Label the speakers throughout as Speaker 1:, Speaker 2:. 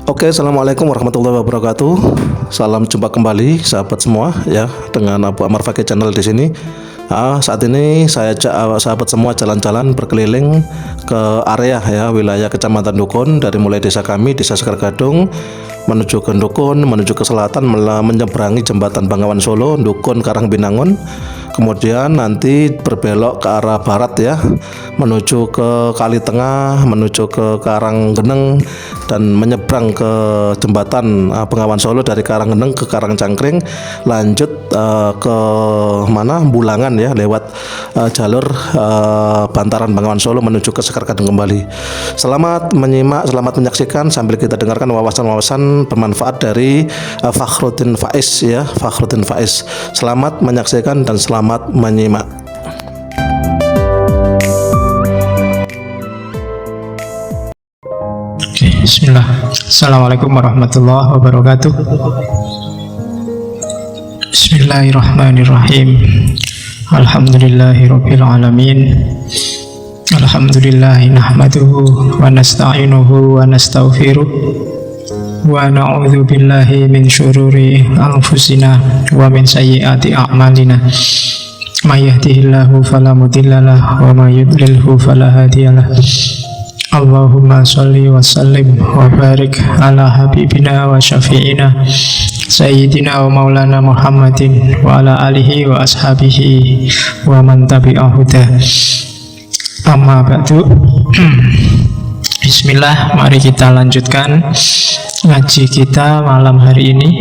Speaker 1: Oke, assalamualaikum warahmatullahi wabarakatuh. Salam jumpa kembali, sahabat semua, ya, dengan Abu Ammar Fakih Channel di sini. Saat ini saya ajak sahabat semua jalan-jalan berkeliling ke area, ya, wilayah Kecamatan Dukun, dari mulai desa kami, Desa Sekar Gadung, menuju ke Dukun, menuju ke selatan, menyeberangi jembatan Bengawan Solo, Dukun Karangbinangun. Kemudian nanti berbelok ke arah barat, ya, menuju ke Kali Tengah, menuju ke Karanggeneng, dan menyeberang ke jembatan Bengawan Solo dari Karanggeneng ke Karangcangkring, lanjut ke mana Bulangan, ya, lewat jalur bantaran Bengawan Solo menuju ke Sekar Gadung kembali. Selamat menyimak, selamat menyaksikan sambil kita dengarkan wawasan-wawasan bermanfaat dari Fakhruddin Faiz, ya, Fakhruddin Faiz. Selamat menyaksikan dan selamat menyimak.
Speaker 2: Bismillah. Assalamualaikum warahmatullahi wabarakatuh. Bismillahirrahmanirrahim. Alhamdulillahirabbil alamin. Alhamdulillahi nahmaduhu wa nasta'inuhu wa nastaghfiruh wa na'udzu billahi min syururi anfusina wa min sayyiati a'malina. May yahdihillahu fala mudhillalah wa may yudlilhu fala hadiyalah. Allahumma sholli wa sallim wa barik ala habibina wa syafi'ina sayyidina wa maulana Muhammadin wa ala alihi wa ashabihi wa man tabi'ahu huda. Amma ba'du. Bismillah, mari kita lanjutkan ngaji kita malam hari ini.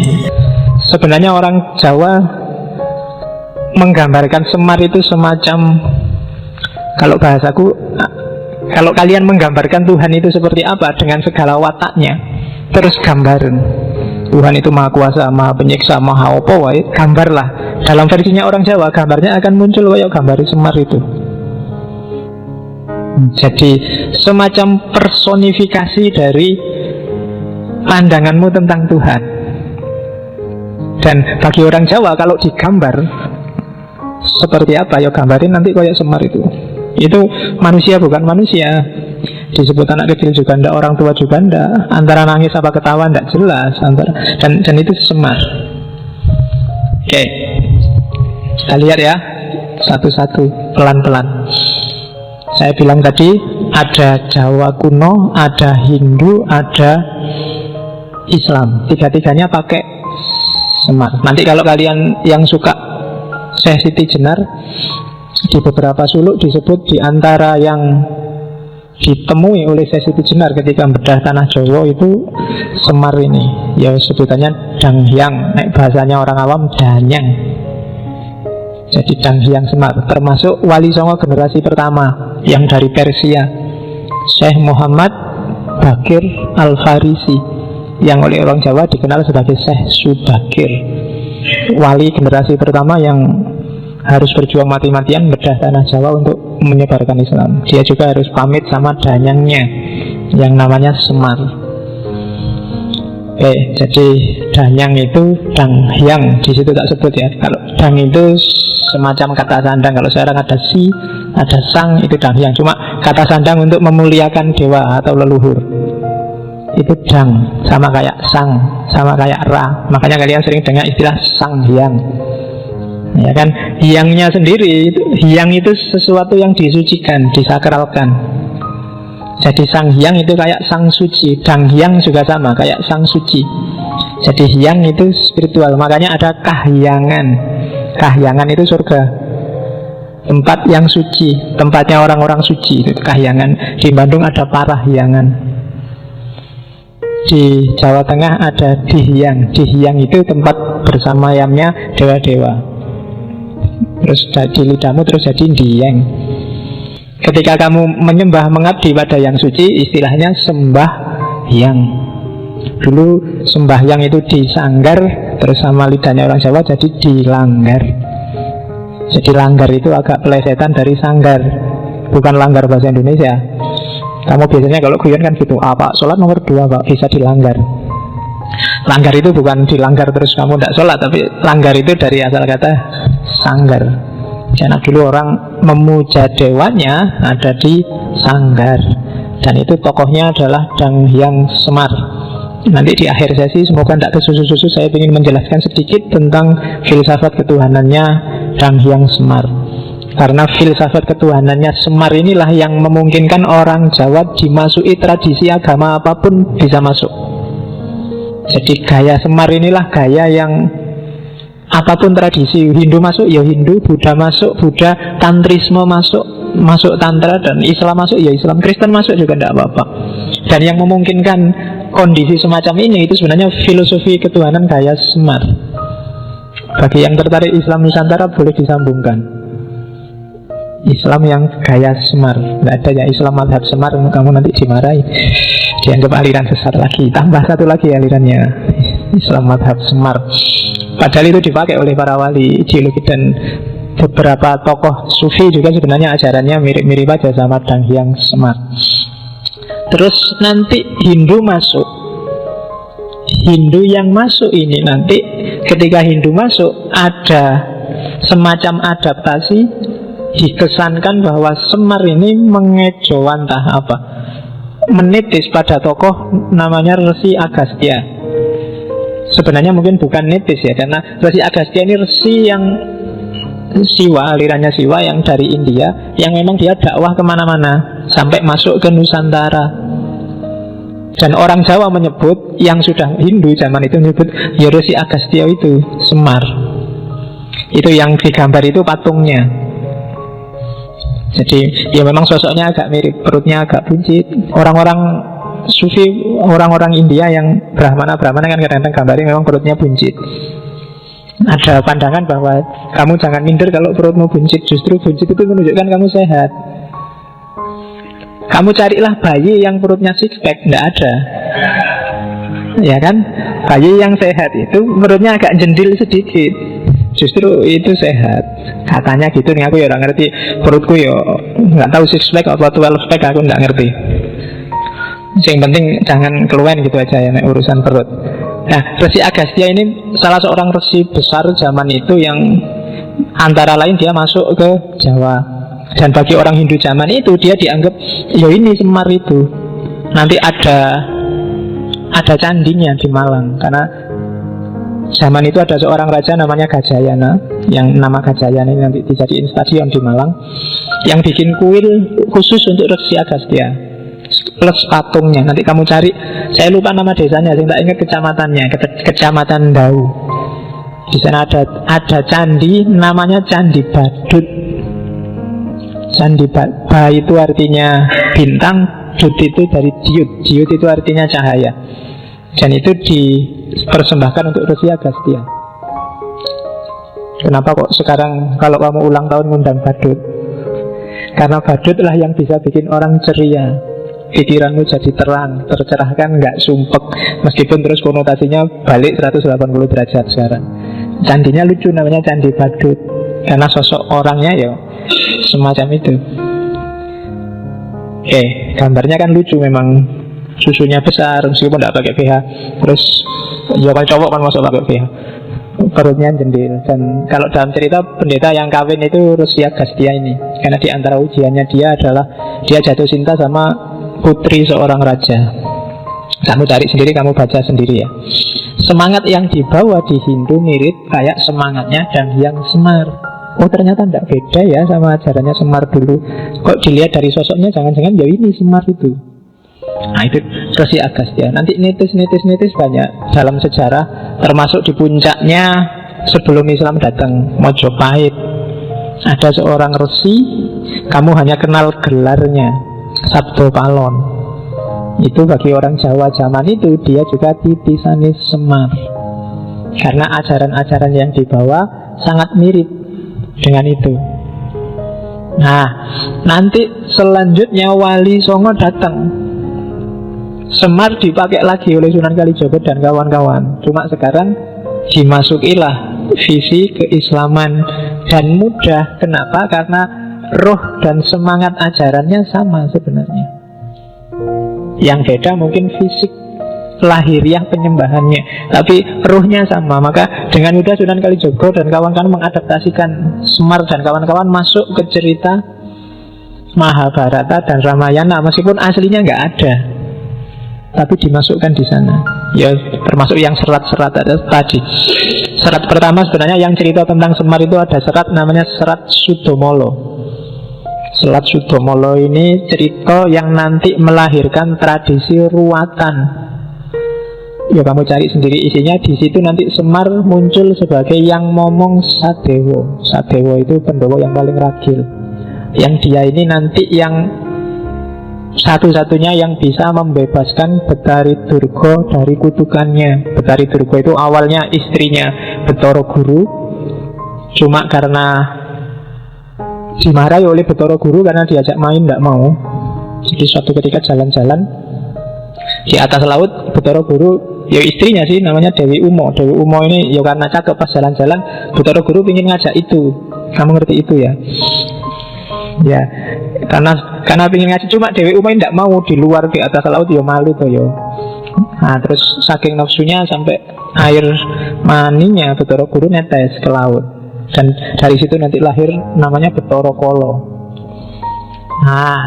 Speaker 2: Sebenarnya orang Jawa menggambarkan Semar itu semacam, kalau bahasaku, kalau kalian menggambarkan Tuhan itu seperti apa dengan segala wataknya, terus gambaran Tuhan itu maha kuasa, maha penyiksa, maha apa wae, gambarlah. Dalam versinya orang Jawa, gambarnya akan muncul kayak gambar Semar itu. Jadi semacam personifikasi dari pandanganmu tentang Tuhan. Dan bagi orang Jawa, kalau digambar seperti apa, ya gambarin nanti kayak Semar itu. Itu manusia bukan manusia. Disebut anak kecil juga ndak, orang tua juga ndak, antara nangis apa ketawa ndak jelas, dan itu Semar. Oke, kita lihat ya satu-satu, pelan-pelan. Saya bilang tadi ada Jawa kuno, ada Hindu, ada Islam. Tiga-tiganya pakai Semar. Nanti kalau kalian yang suka Syekh Siti Jenar, di beberapa suluk disebut di antara yang ditemui oleh Syekh Siti Jenar ketika bedah tanah Jawa itu Semar ini. Ya sebutannya Danghyang, bahasanya orang awam Danyang. Jadi Danghyang Semar, termasuk Wali Songo generasi pertama yang dari Persia, Syekh Muhammad Bakir Al-Farisi, yang oleh orang Jawa dikenal sebagai Syekh Subakir. Wali generasi pertama yang harus berjuang mati-matian bedah tanah Jawa untuk menyebarkan Islam. Dia juga harus pamit sama danyangnya yang namanya Semar. Jadi danyang itu Danghyang, di situ tak sebut ya. Kalau dang itu semacam kata sandang. Kalau sekarang ada si, ada sang, itu Danghyang. Cuma kata sandang untuk memuliakan dewa atau leluhur. Itu dang, sama kayak sang, sama kayak ra. Makanya kalian sering dengar istilah sang hyang, ya kan? Hyangnya sendiri, hyang itu sesuatu yang disucikan, disakralkan. Jadi sang hyang itu kayak sang suci, dang hyang juga sama, kayak sang suci. Jadi hyang itu spiritual, makanya ada kahyangan. Kahyangan itu surga, tempat yang suci, tempatnya orang-orang suci, itu kahyangan. Di Bandung ada Parahyangan. Di Jawa Tengah ada Dihyang. Dihyang itu tempat bersamayamnya dewa-dewa. Terus di lidahmu terus jadi Dihyang. Ketika kamu menyembah, mengabdi pada yang suci, istilahnya sembahyang. Dulu sembahyang itu disanggar, terus sama lidahnya orang Jawa jadi dilanggar. Jadi langgar itu agak pelesetan dari sanggar, bukan langgar bahasa Indonesia. Kamu biasanya kalau guyon kan gitu, Pak, sholat nomor 2 Pak, bisa dilanggar. Langgar itu bukan dilanggar terus kamu tidak sholat, tapi langgar itu dari asal kata sanggar. Karena dulu orang memuja dewanya ada di sanggar. Dan itu tokohnya adalah Danghyang Semar. Nanti di akhir sesi, semoga tidak kesusu-susu, saya ingin menjelaskan sedikit tentang filsafat ketuhanannya Dang Hyang Semar. Karena filsafat ketuhanannya Semar inilah yang memungkinkan orang Jawa dimasuki tradisi agama apapun bisa masuk. Jadi gaya Semar inilah gaya yang apapun tradisi, Hindu masuk ya Hindu, Buddha masuk Buddha, Tantrisme masuk Tantra, dan Islam masuk ya Islam, Kristen masuk juga tidak apa-apa. Dan yang memungkinkan kondisi semacam ini itu sebenarnya filosofi ketuhanan gaya Semar. Bagi yang tertarik Islam Nusantara boleh disambungkan. Islam yang gaya Semar, tidak ada ya Islam madhab Semar, kamu nanti dimarahi, dianggap aliran sesat lagi. Tambah satu lagi alirannya, Islam madhab Semar. Padahal itu dipakai oleh para wali, ideologi, dan beberapa tokoh sufi juga sebenarnya ajarannya mirip-mirip aja sama Dang Hyang Semar. Terus nanti Hindu masuk. Hindu yang masuk ini nanti ketika Hindu masuk ada semacam adaptasi, dikesankan bahwa Semar ini mengejawantah apa, menitis pada tokoh namanya Resi Agastya. Sebenarnya mungkin bukan nitis ya, karena Resi Agastya ini resi yang Siwa, alirannya Siwa yang dari India, yang memang dia dakwah kemana-mana sampai masuk ke Nusantara. Dan orang Jawa menyebut, yang sudah Hindu zaman itu menyebut ya Resi Agastya itu Semar. Itu yang digambar itu patungnya. Jadi ya memang sosoknya agak mirip, perutnya agak buncit. Orang-orang Sufi, orang-orang India yang Brahmana kan kadang-kadang gambarnya memang perutnya buncit. Ada pandangan bahwa kamu jangan minder kalau perutmu buncit, justru buncit itu menunjukkan kamu sehat. Kamu carilah bayi yang perutnya six pack, tidak ada. Ya kan? Bayi yang sehat itu perutnya agak jendil sedikit, justru itu sehat. Katanya gitu nih, aku ya nggak ngerti. Perutku ya nggak tahu six pack atau 12 pack, aku nggak ngerti. Yang penting jangan keluar gitu aja ya urusan perut. Nah, Resi Agastya ini salah seorang resi besar zaman itu yang antara lain dia masuk ke Jawa. Dan bagi orang Hindu zaman itu dia dianggap ya ini Semar itu. Nanti ada candinya di Malang, karena zaman itu ada seorang raja namanya Gajayana, yang nama Gajayana ini nanti dijadiin stadion di Malang, yang bikin kuil khusus untuk Resi Agastya plus patungnya. Nanti kamu cari, saya lupa nama desanya, saya tak ingat kecamatannya, Kecamatan Dau. Di sana ada candi namanya Candi Badut. Candi Ba itu artinya bintang, Dut itu dari Diut. Diut itu artinya cahaya. Dan itu dipersembahkan untuk Resi Agastya. Kenapa kok sekarang kalau kamu ulang tahun ngundang badut? Karena badut lah yang bisa bikin orang ceria, pikiranmu jadi terang, tercerahkan, nggak sumpek. Meskipun terus konotasinya balik 180 derajat sekarang. Candinya lucu, namanya Candi Badut, karena sosok orangnya ya semacam itu. Oke, gambarnya kan lucu memang. Susunya besar, meskipun tidak pakai BH. Terus ya kalau cowok kan masuk pakai BH, perutnya jendil. Dan kalau dalam cerita pendeta yang kawin itu Resi Agastya ini, karena di antara ujiannya dia adalah dia jatuh cinta sama putri seorang raja. Kamu cari sendiri, kamu baca sendiri ya. Semangat yang dibawa di Hindu mirip kayak semangatnya Dang Hyang Semar. Oh ternyata tidak beda ya sama ajarannya Semar dulu. Kok dilihat dari sosoknya jangan-jangan ya ini Semar itu. Nah itu Resi Agastya. Nanti nitis banyak dalam sejarah, termasuk di puncaknya sebelum Islam datang, Mojopahit. Ada seorang resi, kamu hanya kenal gelarnya, Sabdo Palon. Itu bagi orang Jawa zaman itu dia juga titisanis Semar, karena ajaran-ajaran yang dibawa sangat mirip dengan itu. Nah nanti selanjutnya Wali Songo datang, Semar dipakai lagi oleh Sunan Kalijogo dan kawan-kawan. Cuma sekarang dimasukilah visi keislaman, dan mudah. Kenapa? Karena roh dan semangat ajarannya sama sebenarnya. Yang beda mungkin fisik lahiriah penyembahannya, tapi rohnya sama. Maka dengan mudah Sunan Kalijogo dan kawan-kawan mengadaptasikan Semar dan kawan-kawan masuk ke cerita Mahabharata dan Ramayana, meskipun aslinya nggak ada. tapi dimasukkan di sana. Ya termasuk yang serat-serat ada tadi. Serat pertama sebenarnya yang cerita tentang Semar itu ada serat namanya serat Sudomolo. Serat Sudomolo ini cerita yang nanti melahirkan tradisi ruwatan. Ya kamu cari sendiri isinya. Di situ nanti Semar muncul sebagai yang momong Sadewo. Sadewo itu Pendowo yang paling ragil. Yang dia ini nanti yang satu-satunya yang bisa membebaskan Betari Durga dari kutukannya. Betari Durga itu awalnya istrinya Betara Guru, cuma karena dimarahi oleh Betara Guru karena diajak main tidak mau. Jadi suatu ketika jalan-jalan di atas laut, Betara Guru, ya istrinya sih namanya Dewi Umo. Dewi Umo ini ya karena cakep, pas jalan-jalan Betara Guru ingin ngajak itu. Kamu ngerti itu ya? Ya, karena ingin ngajak, cuma Dewi Umo tidak mau, di luar di atas laut ya malu tuh ya. Nah terus saking nafsunya sampai air maninya Betara Guru netes ke laut. Dan dari situ nanti lahir namanya Betara Kala. Nah,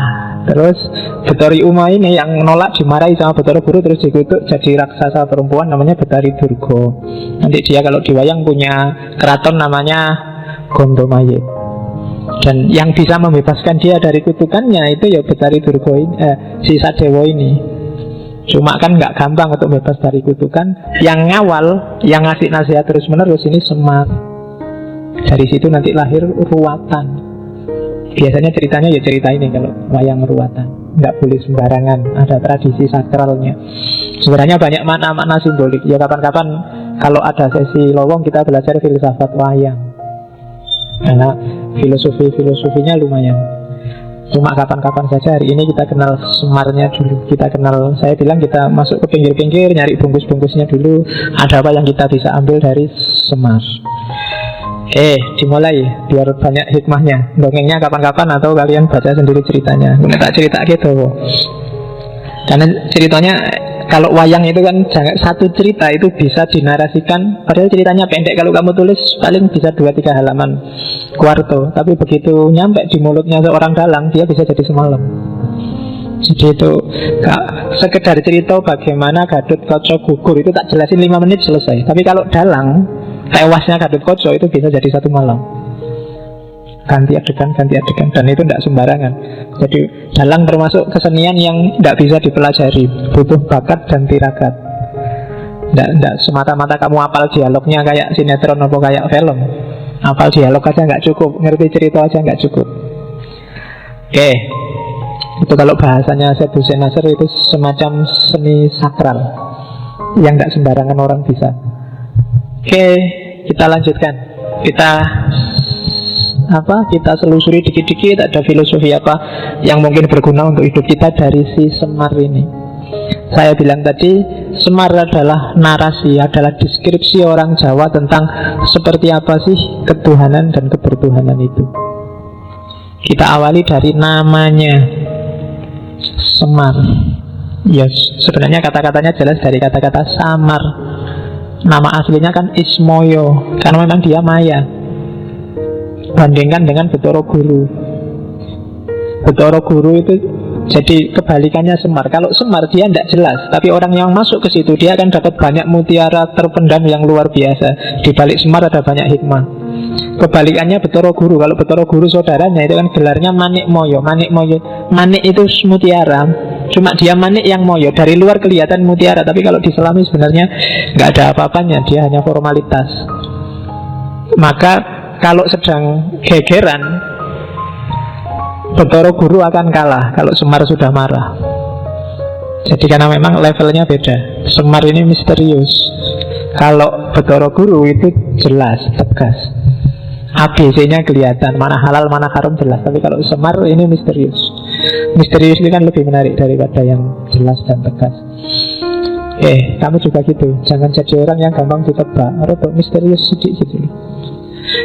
Speaker 2: terus Betari Uma ini yang nolak dimarahi sama Betara Guru, terus dikutuk jadi raksasa perempuan namanya Betari Durga. Nanti dia kalau di wayang punya keraton namanya Gondomayit. Dan yang bisa membebaskan dia dari kutukannya itu ya Betari Durga ini, si Sadewo ini. Cuma kan nggak gampang untuk bebas dari kutukan. Yang ngawal, yang ngasih nasihat terus menerus ini Semar. Dari situ nanti lahir ruwatan. Biasanya ceritanya ya cerita ini kalau wayang ruwatan. Nggak boleh sembarangan, ada tradisi sakralnya. Sebenarnya banyak makna-makna simbolik. Ya kapan-kapan kalau ada sesi lowong kita belajar filsafat wayang. Karena filosofinya lumayan. Cuma kapan-kapan saja. Hari ini kita kenal Semarnya dulu. Kita kenal, saya bilang kita masuk ke pinggir-pinggir, nyari bungkus-bungkusnya dulu. Ada apa yang kita bisa ambil dari Semar. Dimulai biar banyak hikmahnya. Dongengnya kapan-kapan atau kalian baca sendiri ceritanya. Gue tak cerita gitu. Karena ceritanya kalau wayang itu kan satu cerita itu bisa dinarasikan. Padahal ceritanya pendek, kalau kamu tulis paling bisa 2-3 halaman kuarto. Tapi begitu nyampe di mulutnya seorang dalang, dia bisa jadi semalam. Jadi itu sekedar cerita bagaimana Gatotkaca gugur itu tak jelasin 5 menit selesai. Tapi kalau dalang, tewasnya Gatotkaca itu bisa jadi 1 malam. Ganti adegan, dan itu tidak sembarangan. Jadi dalang termasuk kesenian yang tidak bisa dipelajari, butuh bakat dan tirakat. Tidak semata-mata kamu hafal dialognya kayak sinetron atau kayak film. Hafal dialog aja nggak cukup, ngerti cerita aja nggak cukup. Itu kalau bahasanya Syed Hussein Nasr itu semacam seni sakral yang nggak sembarangan orang bisa. Kita lanjutkan. Kita selusuri dikit-dikit ada filosofi apa yang mungkin berguna untuk hidup kita dari si Semar ini. Saya bilang tadi, Semar adalah narasi, adalah deskripsi orang Jawa tentang seperti apa sih ketuhanan dan kebertuhanan itu. Kita awali dari namanya Semar. Sebenarnya kata-katanya jelas dari kata-kata samar. Nama aslinya kan Ismoyo, karena memang dia maya. Bandingkan dengan Betara Guru. Betara Guru itu jadi kebalikannya Semar. Kalau Semar dia tidak jelas, tapi orang yang masuk ke situ dia akan dapat banyak mutiara terpendam yang luar biasa. Di balik Semar ada banyak hikmah. Kebalikannya Betara Guru. Kalau Betara Guru saudaranya itu kan gelarnya Manik Moyo. Manik itu mutiara. Cuma dia manik yang moyo. Dari luar kelihatan mutiara, tapi kalau diselami sebenarnya nggak ada apa-apanya. Dia hanya formalitas. Maka kalau sedang gegeran, Betara Guru akan kalah kalau Semar sudah marah. Jadi karena memang levelnya beda. Semar ini misterius. Kalau Betara Guru itu jelas, tegas. ABC-nya kelihatan, mana halal, mana haram jelas. Tapi kalau Semar ini misterius. Misterius ini kan lebih menarik daripada yang jelas dan tegas. Kamu juga gitu. Jangan jadi orang yang gampang ditebak. Rotok misterius sedikit gitu.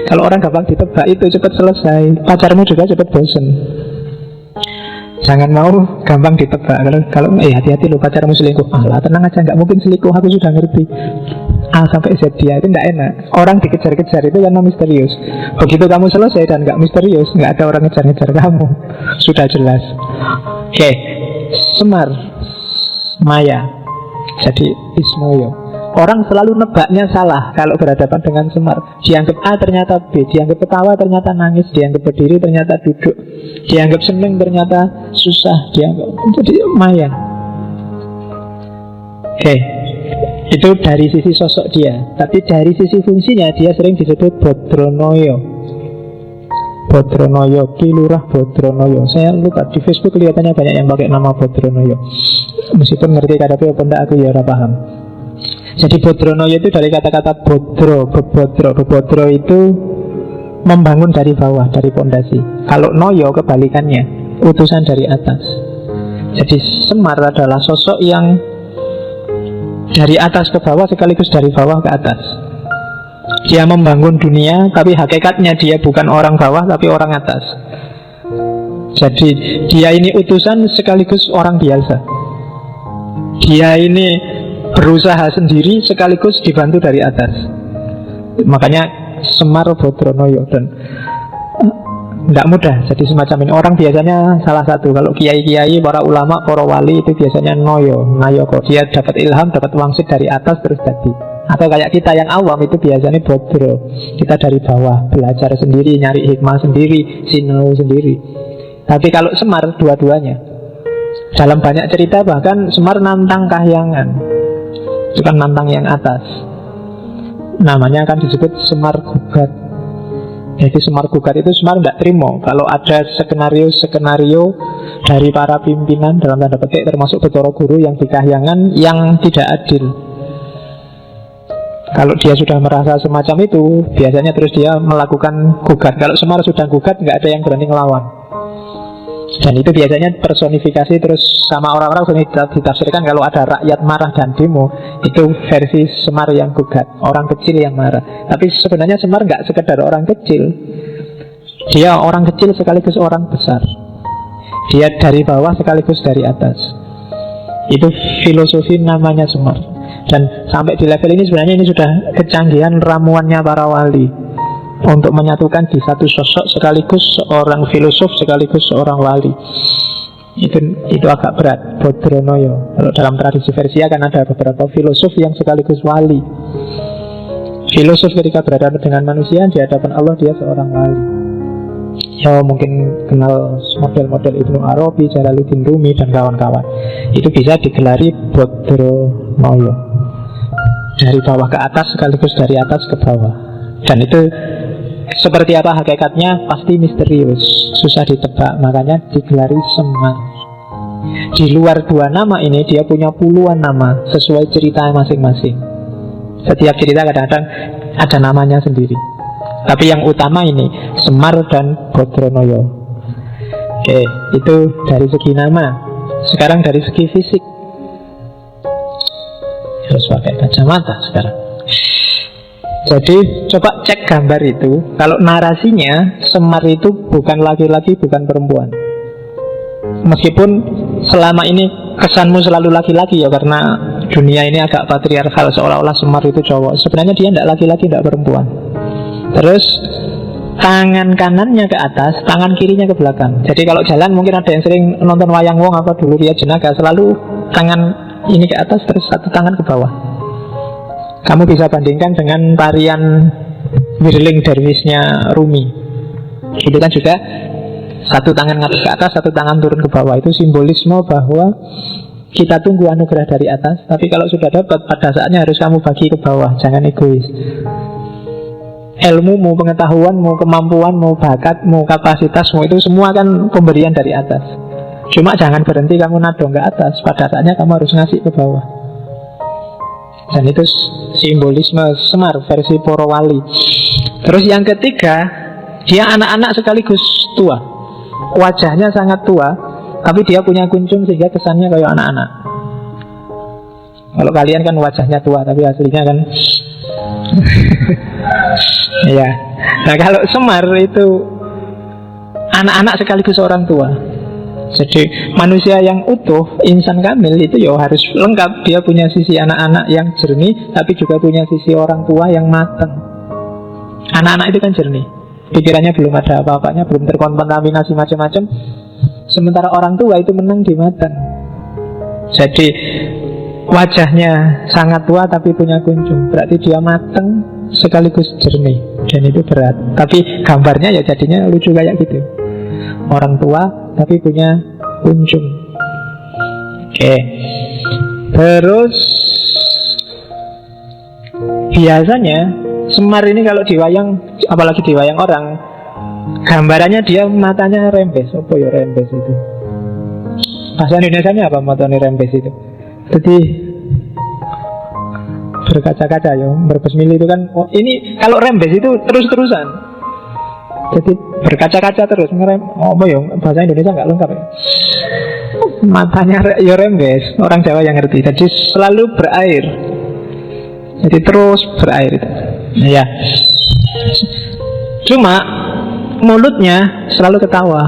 Speaker 2: Kalau orang gampang ditebak itu cepat selesai. Pacarmu juga cepat bosen. Jangan mau gampang ditebak. Kalau hati-hati loh, pacarmu selingkuh. Alah tenang aja, nggak mungkin selingkuh, aku sudah ngerti. A sampai Z dia itu tidak enak. Orang dikejar-kejar itu karena misterius. Begitu kamu selesai dan nggak misterius, nggak ada orang ngejar-ngejar kamu. Sudah jelas. Semar. Maya. Jadi Ismoyo. Orang selalu nebaknya salah kalau berhadapan dengan Semar. Dianggap A ternyata B, dianggap ketawa ternyata nangis, dianggap berdiri ternyata duduk, dianggap seneng ternyata susah, dianggap jadi Maya. Oke. Itu dari sisi sosok dia. Tapi dari sisi fungsinya dia sering disebut Bodronoyo. Bodronoyo, Ki Lurah Bodronoyo. Saya lupa, di Facebook kelihatannya banyak yang pakai nama Bodronoyo. Meskipun ngerti kata apa enggak, aku ya ora paham. Jadi Bodronoyo itu dari kata-kata bodro, bebodro. Bebodro itu membangun dari bawah, dari pondasi. Kalau Noyo kebalikannya, utusan dari atas. Jadi Semar adalah sosok yang dari atas ke bawah sekaligus dari bawah ke atas. Dia membangun dunia, tapi hakikatnya dia bukan orang bawah tapi orang atas. Jadi dia ini utusan sekaligus orang biasa. Dia ini berusaha sendiri sekaligus dibantu dari atas. Makanya Semar Bodronoyo. Dan tidak mudah jadi semacam ini. Orang biasanya salah satu. Kalau kiai-kiai, para ulama, para wali itu biasanya noyo, nayoko. Dia dapat ilham, dapat wangsit dari atas terus jadi. Atau kayak kita yang awam itu biasanya bodro. Kita dari bawah, belajar sendiri, nyari hikmah sendiri, sinau sendiri. Tapi kalau Semar dua-duanya. Dalam banyak cerita bahkan Semar nantang kahyangan. Itu kan nantang yang atas. Namanya akan disebut Semar Gugat. Jadi Semar Gugat itu Semar tidak terima kalau ada skenario-skenario dari para pimpinan dalam tanda petik termasuk Betara Guru yang dikahyangan yang tidak adil. Kalau dia sudah merasa semacam itu, biasanya terus dia melakukan gugat. Kalau Semar sudah gugat, nggak ada yang berani ngelawan. Dan itu biasanya personifikasi terus sama orang-orang sering ditafsirkan kalau ada rakyat marah dan demo, itu versi Semar yang gugat, orang kecil yang marah. Tapi sebenarnya Semar nggak sekedar orang kecil, dia orang kecil sekaligus orang besar. Dia dari bawah sekaligus dari atas. Itu filosofi namanya Semar. Dan sampai di level ini sebenarnya ini sudah kecanggihan ramuannya para wali untuk menyatukan di satu sosok sekaligus seorang filosof sekaligus seorang wali. Itu agak berat, Bodronoyo. Kalau dalam tradisi Persia kan ada beberapa filosof yang sekaligus wali. Filosof ketika berhadapan dengan manusia, di hadapan Allah dia seorang wali. Ya mungkin kenal model-model Ibnu Arabi, Jalaluddin Rumi dan kawan-kawan. Itu bisa digelari Bodronoyo. Dari bawah ke atas sekaligus dari atas ke bawah. Dan itu seperti apa hakikatnya pasti misterius, susah ditebak, makanya digelari Semar. Di luar dua nama ini dia punya puluhan nama sesuai cerita masing-masing. Setiap cerita kadang-kadang ada namanya sendiri. Tapi yang utama ini Semar dan Bodronoyo. Oke, itu dari segi nama. Sekarang dari segi fisik. Harus pakai kacamata sekarang. Jadi coba cek gambar itu. Kalau narasinya Semar itu bukan laki-laki, bukan perempuan. Meskipun selama ini kesanmu selalu laki-laki ya, karena dunia ini agak patriarkal, seolah-olah Semar itu cowok. Sebenarnya dia tidak laki-laki, tidak perempuan. Terus tangan kanannya ke atas, tangan kirinya ke belakang. Jadi kalau jalan mungkin ada yang sering nonton wayang wong apa dulu dia jenaka, selalu tangan ini ke atas terus satu tangan ke bawah. Kamu bisa bandingkan dengan tarian Whirling Derwishnya Rumi. Itu kan juga satu tangan ngadep ke atas, satu tangan turun ke bawah. Itu simbolisme bahwa kita tunggu anugerah dari atas, tapi kalau sudah dapat pada saatnya harus kamu bagi ke bawah. Jangan egois. Ilmumu, pengetahuanmu, kemampuanmu, bakatmu, kapasitasmu itu semua kan pemberian dari atas. Cuma jangan berhenti kamu nadong ke atas, pada saatnya kamu harus ngasih ke bawah. Dan itu simbolisme Semar versi para wali. Terus yang ketiga, dia anak-anak sekaligus tua. Wajahnya sangat tua, tapi dia punya kuncung sehingga kesannya kayak anak-anak. Kalau kalian kan wajahnya tua, tapi aslinya kan ya. Nah kalau Semar itu anak-anak sekaligus orang tua. Jadi manusia yang utuh, insan kamil itu ya harus lengkap. Dia punya sisi anak-anak yang jernih, tapi juga punya sisi orang tua yang matang. Anak-anak itu kan jernih, pikirannya belum ada apa-apanya, belum terkontaminasi macam-macam. Sementara orang tua itu menang di matang. Jadi wajahnya sangat tua tapi punya kunjung, berarti dia mateng sekaligus jernih, dan itu berat. Tapi gambarnya ya jadinya lucu kayak gitu. Orang tua tapi punya kunjung. Oke. Terus biasanya Semar ini kalau diwayang, apalagi diwayang orang, gambarannya dia matanya rembes. Apa ya rembes itu? Bahasa Indonesia-nya apa matanya rembes itu? Jadi berkaca-kaca ya, berbesmili itu kan. Oh, ini kalau rembes itu terus-terusan. Jadi berkaca-kaca terus ngerem. Oh, apa ya? Bahasa Indonesia nggak lengkap ya. Matanya ya rembes, orang Jawa yang ngerti. Jadi selalu berair. Jadi terus berair itu. Ya. Cuma mulutnya selalu ketawa.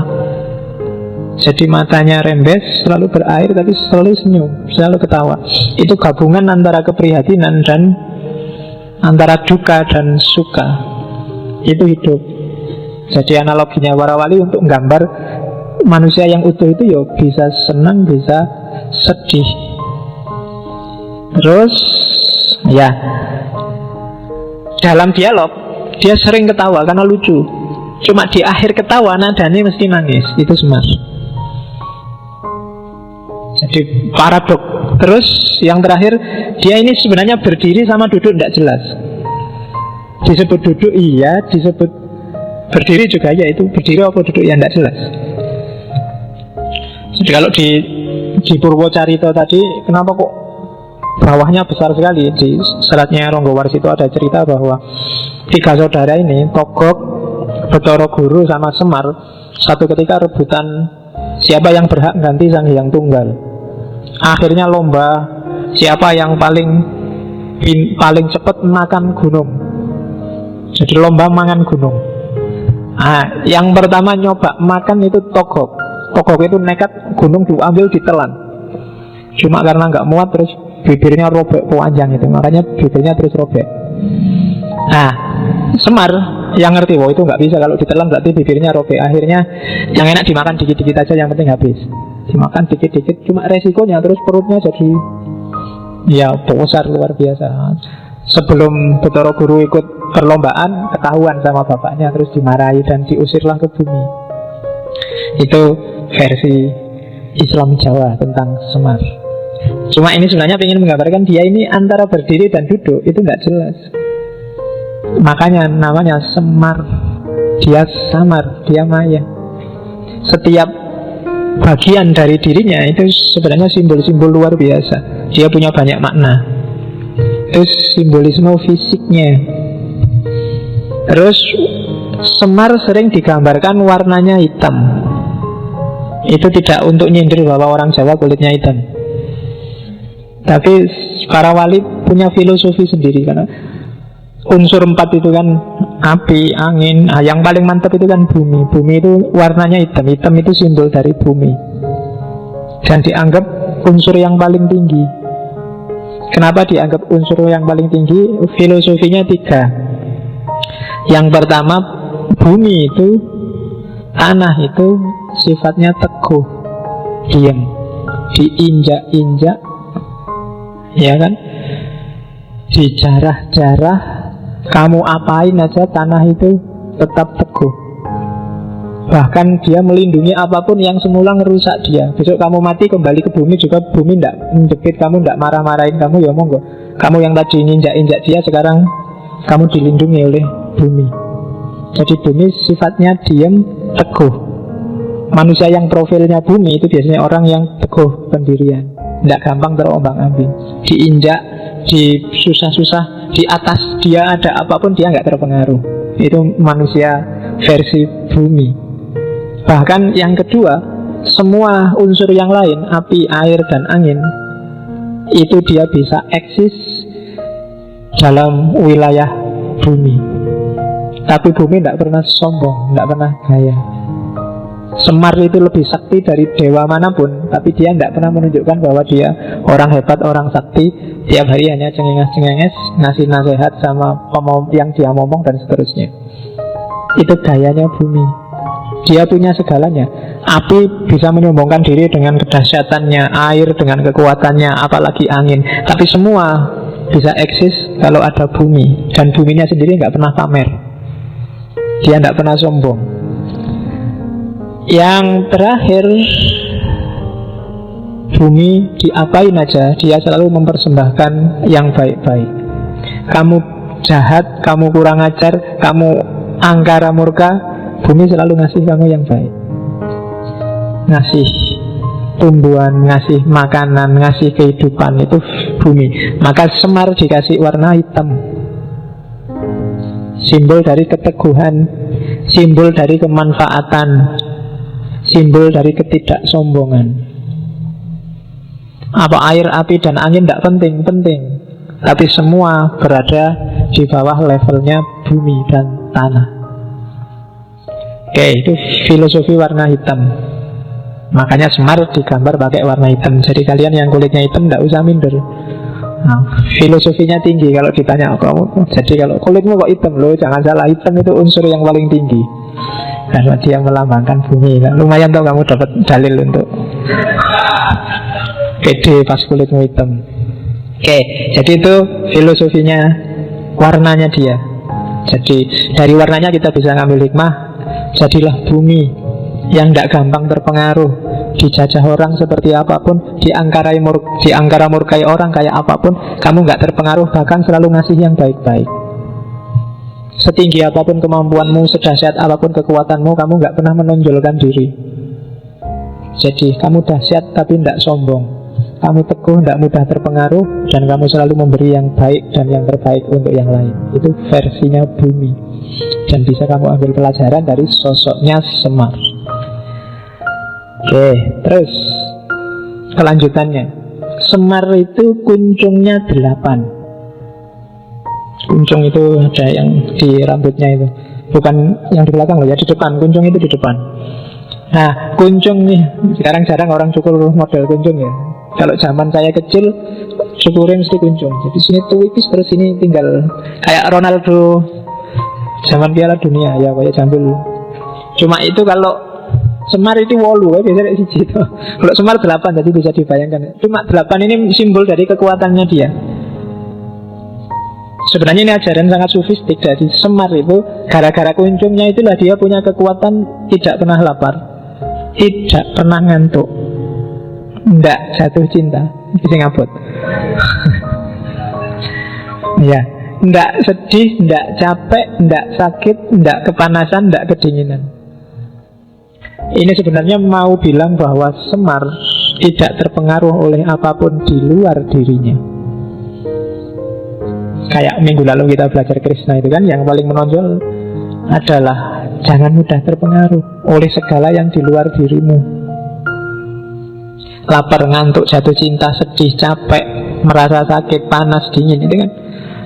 Speaker 2: Jadi matanya rembes, selalu berair tapi selalu senyum, selalu ketawa. Itu gabungan antara keprihatinan dan antara duka dan suka. Itu hidup. Jadi analoginya para wali untuk menggambar manusia yang utuh itu ya bisa senang, bisa sedih. Terus ya, dalam dialog dia sering ketawa karena lucu. Cuma di akhir ketawa nadanya mesti nangis. Itu Semar. Jadi paradok. Terus yang terakhir, dia ini sebenarnya berdiri sama duduk tidak jelas. Disebut duduk iya, disebut berdiri juga ya. Itu berdiri apa duduk ya tidak jelas. Jadi kalau di Purwocarito tadi, kenapa kok bawahnya besar sekali? Di seratnya Ronggowarsito itu ada cerita bahwa 3 saudara ini, Togog, Bathara Guru sama Semar, satu ketika rebutan siapa yang berhak ganti Sang Hyang Tunggal. Akhirnya lomba siapa yang paling cepat makan gunung. Jadi lomba makan gunung. Nah, yang pertama nyoba makan itu Togog. Togog itu nekat, gunung diambil ditelan. Cuma karena nggak muat terus bibirnya robek panjang itu, makanya bibirnya terus robek. Nah, Semar yang ngerti, wah itu nggak bisa, kalau ditelan berarti bibirnya robek. Akhirnya yang enak dimakan dikit-dikit aja, yang penting habis. Dimakan dikit-dikit, cuma resikonya terus perutnya jadi ya besar luar biasa. Sebelum Bathara Guru ikut perlombaan, ketahuan sama bapaknya, terus dimarahi dan diusirlah ke bumi. Itu versi Islam Jawa tentang Semar. Cuma ini sebenarnya ingin menggambarkan dia ini antara berdiri dan duduk itu nggak jelas. Makanya namanya Semar. Dia samar, dia maya. Setiap bagian dari dirinya itu sebenarnya simbol-simbol luar biasa. Dia punya banyak makna. Terus simbolisme fisiknya. Terus Semar sering digambarkan warnanya hitam. Itu tidak untuk nyindir bahwa orang Jawa kulitnya hitam, tapi para wali punya filosofi sendiri. Karena unsur 4 itu kan api, angin, yang paling mantap itu kan bumi. Bumi itu warnanya hitam. Hitam itu simbol dari bumi dan dianggap unsur yang paling tinggi. Kenapa dianggap unsur yang paling tinggi? Filosofinya 3. Yang pertama, bumi itu, tanah itu sifatnya teguh, diam, diinjak-injak, ya kan, dijarah-jarah, kamu apain aja tanah itu tetap teguh. Bahkan dia melindungi apapun yang semula ngerusak dia. Besok kamu mati kembali ke bumi juga, bumi tidak menjepit kamu, tidak marah-marahin kamu, ya monggo. Kamu yang tadi injak-injak dia, sekarang kamu dilindungi oleh bumi. Jadi bumi sifatnya diam, teguh. Manusia yang profilnya bumi itu biasanya orang yang teguh pendirian, tidak gampang terombang-ambing. Diinjak, di susah-susah, di atas dia ada apapun dia nggak terpengaruh. Itu manusia versi bumi. Bahkan yang kedua, semua unsur yang lain, api, air, dan angin, itu dia bisa eksis dalam wilayah bumi. Tapi bumi tidak pernah sombong, tidak pernah gaya. Semar itu lebih sakti dari dewa manapun, tapi dia tidak pernah menunjukkan bahwa dia orang hebat, orang sakti. Tiap hari hanya cengenges-cengenges, ngasih nasihat sama yang dia ngomong dan seterusnya. Itu gayanya bumi. Dia punya segalanya. Api bisa menyombongkan diri dengan kedahsyatannya, air dengan kekuatannya, apalagi angin. Tapi semua bisa eksis kalau ada bumi. Dan buminya sendiri nggak pernah pamer. Dia nggak pernah sombong. Yang terakhir, bumi diapain aja, dia selalu mempersembahkan yang baik-baik. Kamu jahat, kamu kurang ajar, kamu angkara murka, bumi selalu ngasih kamu yang baik. Ngasih tumbuhan, ngasih makanan, ngasih kehidupan, itu bumi. Maka Semar dikasih warna hitam, simbol dari keteguhan, simbol dari kemanfaatan, simbol dari ketidaksombongan. Apa air, api, dan angin tidak penting, tapi semua berada di bawah levelnya bumi dan tanah. Oke, itu filosofi warna hitam. Makanya Semar digambar pakai warna hitam. Jadi kalian yang kulitnya hitam tidak usah minder. Nah, filosofinya tinggi kalau ditanya kamu. Jadi kalau kulitmu kok hitam, loh jangan salah, hitam itu unsur yang paling tinggi karena dia melambangkan bumi. Nah, lumayan tuh kamu dapat dalil untuk pede pas kulitmu hitam. Oke, jadi itu filosofinya warnanya dia. Jadi dari warnanya kita bisa ngambil hikmah. Jadilah bumi yang tidak gampang terpengaruh, dijajah orang seperti apapun, diangkara murkai orang kayak apapun, kamu nggak terpengaruh, bahkan selalu ngasih yang baik-baik. Setinggi apapun kemampuanmu, sedahsyat apapun kekuatanmu, kamu nggak pernah menonjolkan diri. Jadi kamu dahsyat tapi tidak sombong, kamu teguh, tidak mudah terpengaruh, dan kamu selalu memberi yang baik dan yang terbaik untuk yang lain. Itu versinya bumi, dan bisa kamu ambil pelajaran dari sosoknya Semar. Oke, terus kelanjutannya. Semar itu kuncungnya 8. Kuncung itu ada yang di rambutnya itu, bukan yang di belakang loh ya, di depan. Kuncung itu di depan. Nah, kuncung nih, sekarang jarang orang cukur model kuncung ya. Kalau zaman saya kecil, cukurnya mesti kuncung. Jadi sini tuwipis, terus sini tinggal kayak Ronaldo zaman Piala Dunia ya, kayak jambul. Cuma itu kalau Semar itu 8 biasanya dari siji itu. Kalau Semar 8, jadi bisa dibayangkan. Cuma 8 ini simbol dari kekuatannya dia. Sebenarnya ini ajaran sangat sufistik. Dari Semar itu, gara-gara kuncungnya itulah dia punya kekuatan tidak pernah lapar, tidak pernah ngantuk, tidak jatuh cinta. Bisa ngabut. Ya, tidak sedih, tidak capek, tidak sakit, tidak kepanasan, tidak kedinginan. Ini sebenarnya mau bilang bahwa Semar tidak terpengaruh oleh apapun di luar dirinya. Kayak minggu lalu kita belajar Krishna itu kan, yang paling menonjol adalah jangan mudah terpengaruh oleh segala yang di luar dirimu. Lapar, ngantuk, jatuh cinta, sedih, capek, merasa sakit, panas, dingin, itu kan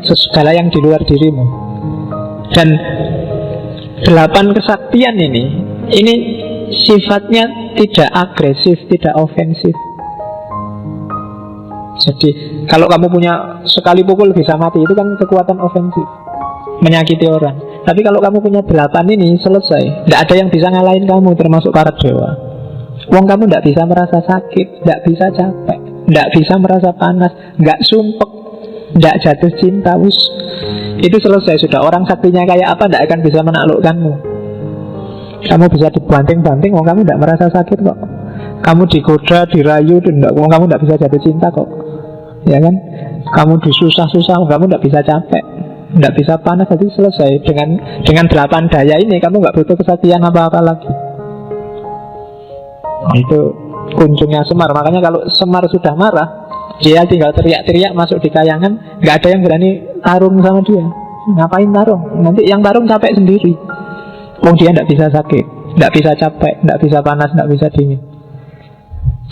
Speaker 2: segala yang di luar dirimu. Dan 8 kesaktian ini sifatnya tidak agresif, tidak ofensif. Jadi kalau kamu punya sekali pukul bisa mati, itu kan kekuatan ofensif, menyakiti orang. Tapi kalau kamu punya 8 ini, selesai. Tidak ada yang bisa ngalahin kamu, termasuk para dewa. Wong kamu tidak bisa merasa sakit, tidak bisa capek, tidak bisa merasa panas, nggak sumpek, tidak jatuh cinta, itu selesai sudah. Orang saktinya kayak apa tidak akan bisa menaklukkanmu. Kamu bisa dibanting-banting, wong kamu tidak merasa sakit kok. Kamu digoda, dirayu, wong kamu tidak bisa jatuh cinta kok, ya kan? Kamu disusah-susah, wong kamu tidak bisa capek, tidak bisa panas. Jadi selesai. Dengan 8 daya ini kamu nggak butuh kesaktian apa-apa lagi. Itu kuncungnya Semar. Makanya kalau Semar sudah marah, dia tinggal teriak-teriak masuk di kayangan, nggak ada yang berani tarung sama dia. Ngapain tarung? Nanti yang tarung capek sendiri. Wong dia tidak bisa sakit, tidak bisa capek, tidak bisa panas, tidak bisa dingin.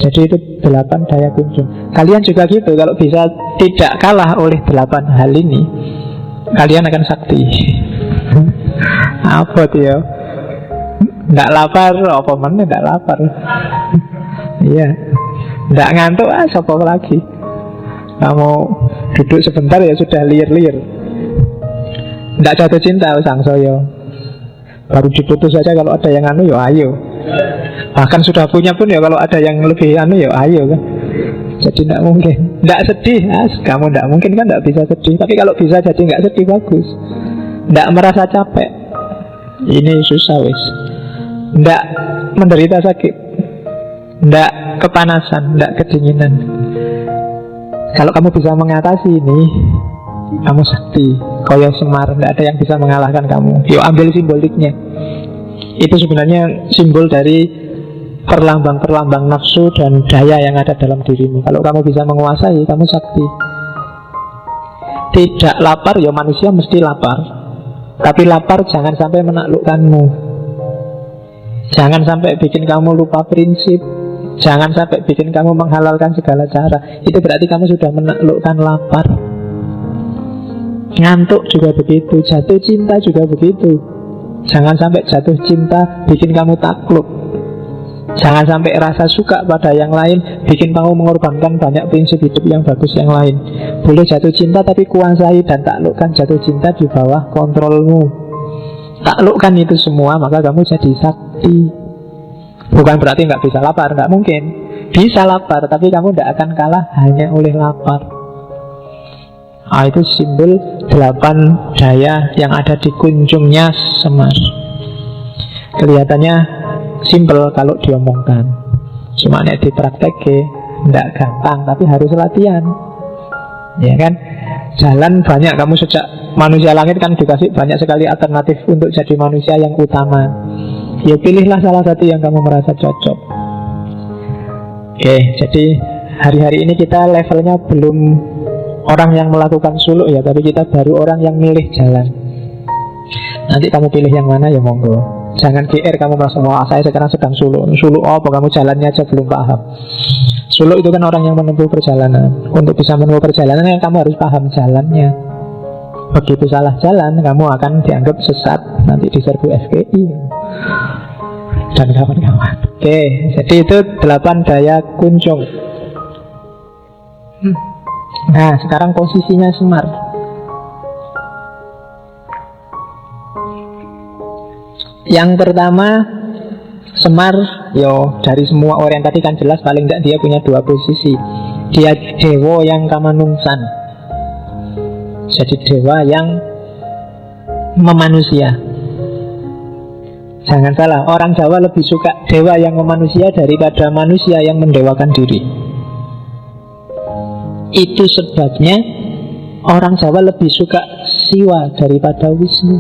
Speaker 2: Jadi itu 8 daya kuncung. Kalian juga gitu. Kalau bisa tidak kalah oleh 8 hal ini, kalian akan sakti. Apa dia? Tidak lapar, apa mana tidak lapar. Iya, tidak ngantuk, siapa lagi. Kamu duduk sebentar ya sudah liar-liar. Tidak jatuh cinta, sang soyo. Baru diputus saja kalau ada yang anu, yo ayo. Bahkan sudah punya pun ya kalau ada yang lebih anu ya ayo kan. Jadi tidak mungkin. Tidak sedih, kamu tidak mungkin kan tidak bisa sedih. Tapi kalau bisa jadi nggak sedih bagus. Tidak merasa capek. Ini susah wis. Tidak menderita sakit. Tidak kepanasan, tidak kedinginan. Kalau kamu bisa mengatasi ini, kamu sakti. Koyo Semar, tidak ada yang bisa mengalahkan kamu. Yuk ambil simboliknya. Itu sebenarnya simbol dari perlambang-perlambang nafsu dan daya yang ada dalam dirimu. Kalau kamu bisa menguasai, kamu sakti. Tidak lapar, ya manusia mesti lapar. Tapi lapar jangan sampai menaklukkanmu. Jangan sampai bikin kamu lupa prinsip. Jangan sampai bikin kamu menghalalkan segala cara. Itu berarti kamu sudah menaklukkan lapar. Ngantuk juga begitu. Jatuh cinta juga begitu. Jangan sampai jatuh cinta bikin kamu takluk. Jangan sampai rasa suka pada yang lain bikin kamu mengorbankan banyak prinsip hidup yang bagus yang lain. Boleh jatuh cinta tapi kuasai dan taklukkan jatuh cinta di bawah kontrolmu. Taklukkan itu semua, maka kamu jadi sakti. Bukan berarti nggak bisa lapar, nggak mungkin. Bisa lapar, tapi kamu tidak akan kalah hanya oleh lapar. Itu simbol 8 daya yang ada di kunjungnya Semar. Kelihatannya simpel kalau diomongkan, cuma nek dipraktekke tidak gampang, tapi harus latihan. Ya kan? Jalan banyak, kamu sejak manusia langit kan dikasih banyak sekali alternatif untuk jadi manusia yang utama. Ya pilihlah salah satu yang kamu merasa cocok. Oke, jadi hari-hari ini kita levelnya belum orang yang melakukan suluk ya, tapi kita baru orang yang milih jalan. Nanti kamu pilih yang mana ya monggo. Jangan GR kamu merasa, wah saya sekarang sedang suluk. Suluk apa, kamu jalannya aja belum paham. Suluk itu kan orang yang menempuh perjalanan. Untuk bisa menempuh perjalanan kan kamu harus paham jalannya. Begitu salah jalan, kamu akan dianggap sesat. Nanti diserbu FPI dan kawan-kawan. Oke, jadi itu 8 daya kunjung. Nah, sekarang posisinya Semar. Yang pertama, Semar, dari semua orang tadi kan jelas paling tidak dia punya 2 posisi. Dia dewa yang kamanungsan. Jadi dewa yang memanusia. Jangan salah, orang Jawa lebih suka dewa yang memanusia daripada manusia yang mendewakan diri. Itu sebabnya orang Jawa lebih suka Siwa daripada Wisnu.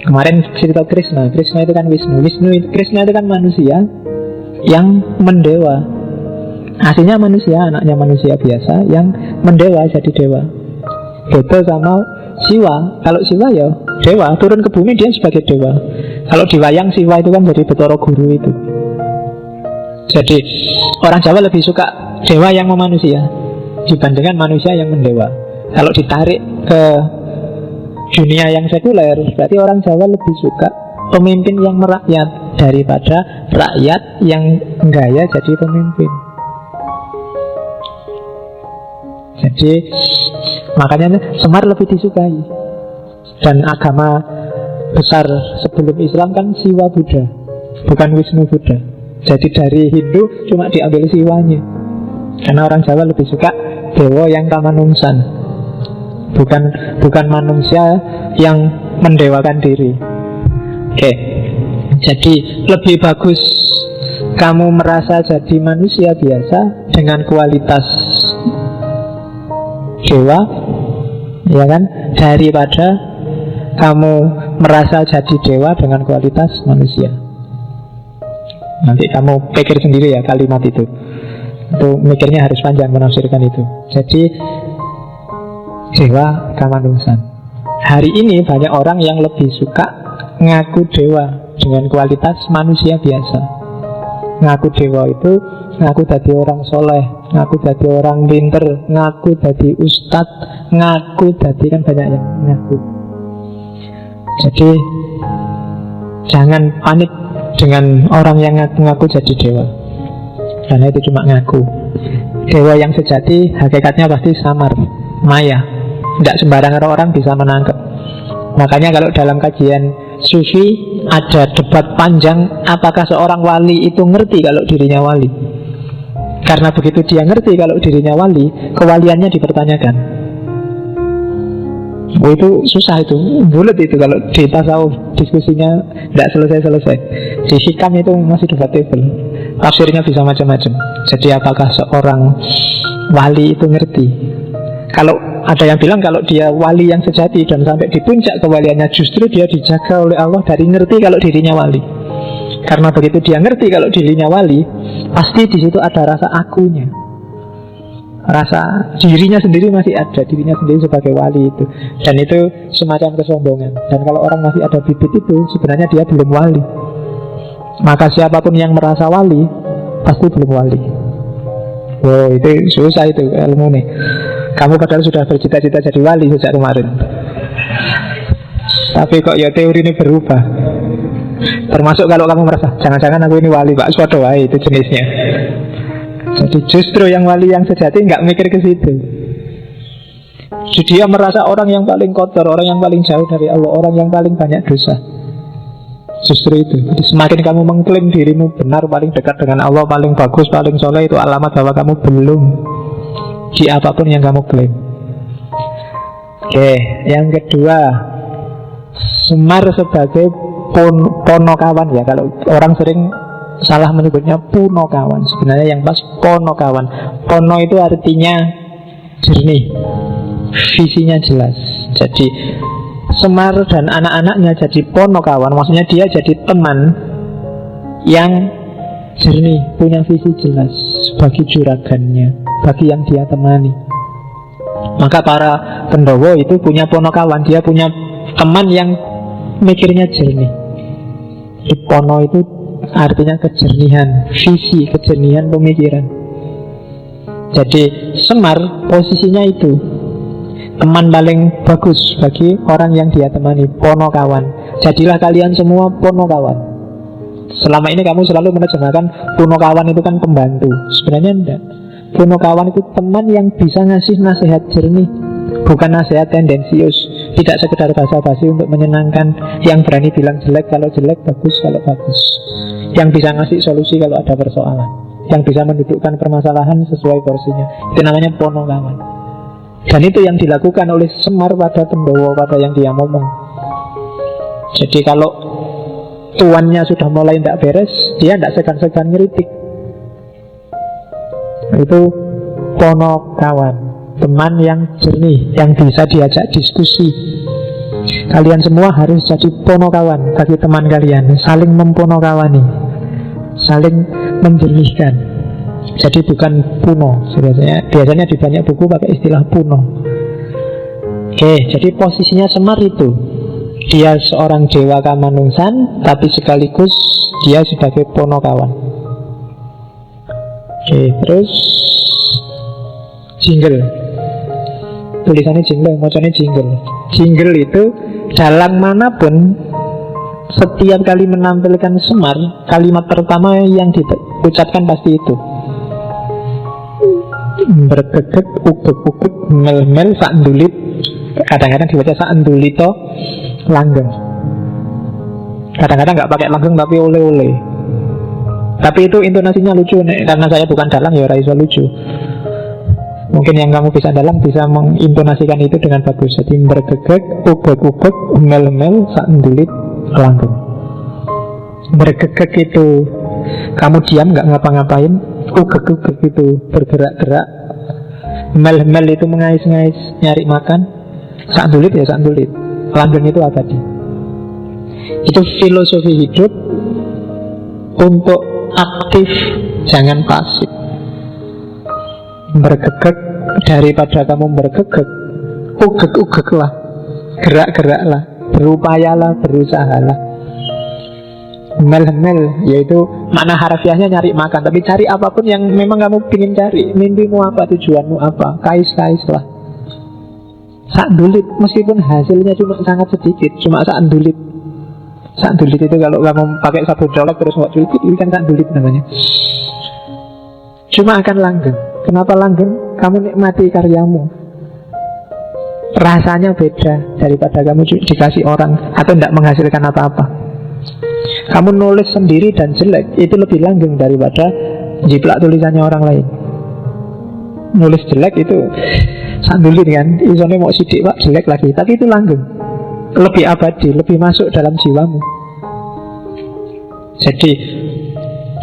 Speaker 2: Kemarin cerita Krishna itu kan Wisnu. Krishna itu kan manusia yang mendewa. Aslinya manusia, anaknya manusia biasa yang mendewa jadi dewa. Beda sama Siwa. Kalau Siwa ya dewa, turun ke bumi dia sebagai dewa. Kalau di wayang Siwa itu kan jadi Betara Guru itu. Jadi orang Jawa lebih suka dewa yang memanusia dibandingkan manusia yang mendewa. Kalau ditarik ke dunia yang sekuler, berarti orang Jawa lebih suka pemimpin yang merakyat daripada rakyat yang gaya jadi pemimpin. Jadi makanya Semar lebih disukai. Dan agama besar sebelum Islam kan Siwa Buddha, bukan Wisnu Buddha. Jadi dari Hindu cuma diambil Siwanya. Karena orang Jawa lebih suka dewa yang kamanungsan, bukan manusia yang mendewakan diri. Oke. Jadi lebih bagus kamu merasa jadi manusia biasa dengan kualitas dewa, ya kan, daripada kamu merasa jadi dewa dengan kualitas manusia. Nanti kamu pikir sendiri ya kalimat itu. Itu mikirnya harus panjang menafsirkan itu. Jadi dewa kamanungsan. Hari ini banyak orang yang lebih suka ngaku dewa dengan kualitas manusia biasa. Ngaku dewa itu ngaku jadi orang soleh, ngaku jadi orang pinter, ngaku jadi ustadz, ngaku jadi kan banyak yang ngaku. Jadi jangan panik dengan orang yang ngaku-ngaku jadi dewa, karena itu cuma ngaku. Dewa yang sejati hakikatnya pasti samar, maya. Tidak sembarangan orang bisa menangkap. Makanya kalau dalam kajian sufi ada debat panjang apakah seorang wali itu ngerti kalau dirinya wali. Karena begitu dia ngerti kalau dirinya wali, kewaliannya dipertanyakan. Oh, itu susah, itu bulat itu kalau di tasawuf diskusinya tidak selesai-selesai. Di hikam itu masih debatable, tafsirnya bisa macam-macam. Jadi apakah seorang wali itu ngerti? Kalau ada yang bilang kalau dia wali yang sejati dan sampai di puncak kewaliannya, justru dia dijaga oleh Allah dari ngerti kalau dirinya wali. Karena begitu dia ngerti kalau dirinya wali, pasti di situ ada rasa akunya, rasa dirinya sendiri masih ada, dirinya sendiri sebagai wali itu. Dan itu semacam kesombongan. Dan kalau orang masih ada bibit itu, sebenarnya dia belum wali. Maka siapapun yang merasa wali, pasti belum wali. Wow, itu susah itu ilmu nih. Kamu padahal sudah bercita-cita jadi wali sejak kemarin, tapi kok ya teori ini berubah. Termasuk kalau kamu merasa jangan-jangan aku ini wali, Pak Suwodo, itu jenisnya. Jadi justru yang wali yang sejati nggak mikir ke situ. Jadi dia merasa orang yang paling kotor, orang yang paling jauh dari Allah, orang yang paling banyak dosa. Justru itu. Jadi semakin kamu mengklaim dirimu benar, paling dekat dengan Allah, paling bagus, paling soleh, itu alamat bahwa kamu belum di apapun yang kamu klaim. Oke, yang kedua, Semar sebagai ponokawan ya. Kalau orang sering salah menyebutnya punokawan, sebenarnya yang pas ponokawan. Pono itu artinya jernih, visinya jelas. Jadi Semar dan anak-anaknya jadi ponokawan, maksudnya dia jadi teman yang jernih, punya visi jelas bagi juragannya, bagi yang dia temani. Maka para Pendowo itu punya ponokawan, dia punya teman yang mikirnya jernih. Di pono itu artinya kejernihan visi, kejernihan pemikiran. Jadi Semar posisinya itu teman paling bagus bagi orang yang dia temani, ponokawan. Jadilah kalian semua ponokawan. Selama ini kamu selalu menerjemahkan punokawan itu kan pembantu. Sebenarnya enggak. Punokawan itu teman yang bisa ngasih nasihat jernih, bukan nasihat tendensius. Tidak sekedar basa-basi untuk menyenangkan, yang berani bilang jelek kalau jelek, bagus kalau bagus, yang bisa ngasih solusi kalau ada persoalan, yang bisa mendudukkan permasalahan sesuai porsinya. Itu namanya ponokawan. Dan itu yang dilakukan oleh Semar pada Pendowo, pada yang dia ngomong. Jadi kalau tuannya sudah mulai tidak beres, dia tidak segan-segan ngeritik. Itu ponokawan, teman yang jernih, yang bisa diajak diskusi. Kalian semua harus jadi ponokawan bagi teman kalian, saling memponokawani, saling menjernihkan. Jadi bukan puno. Biasanya di banyak buku pakai istilah puno. Oke, jadi posisinya Semar itu, dia seorang dewa kamanungsan, tapi sekaligus dia sebagai ponokawan. Oke, terus jingle. Tulisannya jingle, macamnya jingle. Jingle itu dalam manapun, setiap kali menampilkan Semar, kalimat pertama yang diucapkan pasti itu. Bergegek, ugek-ugek, mel-mel, saendulit. Kadang-kadang dibaca saendulito, langgeng. Kadang-kadang nggak pakai langgeng tapi ole-ole. Tapi itu intonasinya lucu nih. Karena saya bukan dalang ya raiso lucu. Mungkin yang kamu bisa dalang bisa mengintonasikan itu dengan bagus. Jadi bergegek, ugek-ugek, mel-mel, saendulit, langgeng. Bergegek itu kamu diam nggak ngapa-ngapain. Ugek-ugek itu bergerak-gerak. Mel-mel itu mengais-ngais nyari makan. Saendulit ya saendulit, langgeng itu abadi. Itu filosofi hidup untuk aktif, jangan pasif. Bergegek, daripada kamu bergegek, ugek-ugeklah, gerak-geraklah, berupayalah, berusahalah. Mel-mel, yaitu makna harfiahnya nyari makan, tapi cari apapun yang memang kamu ingin cari. Mimpimu apa, tujuanmu apa, kais-kaislah. Saendulit, meskipun hasilnya cuma sangat sedikit, cuma saendulit. Saendulit itu kalau kamu pakai sabun colek terus nggak culik, itu kan saendulit namanya. Cuma akan langgeng. Kenapa langgeng? Kamu nikmati karyamu. rasanya beda daripada kamu dikasih orang atau tidak menghasilkan apa-apa. Kamu nulis sendiri dan jelek, itu lebih langgeng daripada jiplak tulisannya orang lain. Nulis jelek itu sandulin kan, isone mau sidik pak jelek lagi, tapi itu langgeng, lebih abadi, lebih masuk dalam jiwamu. Jadi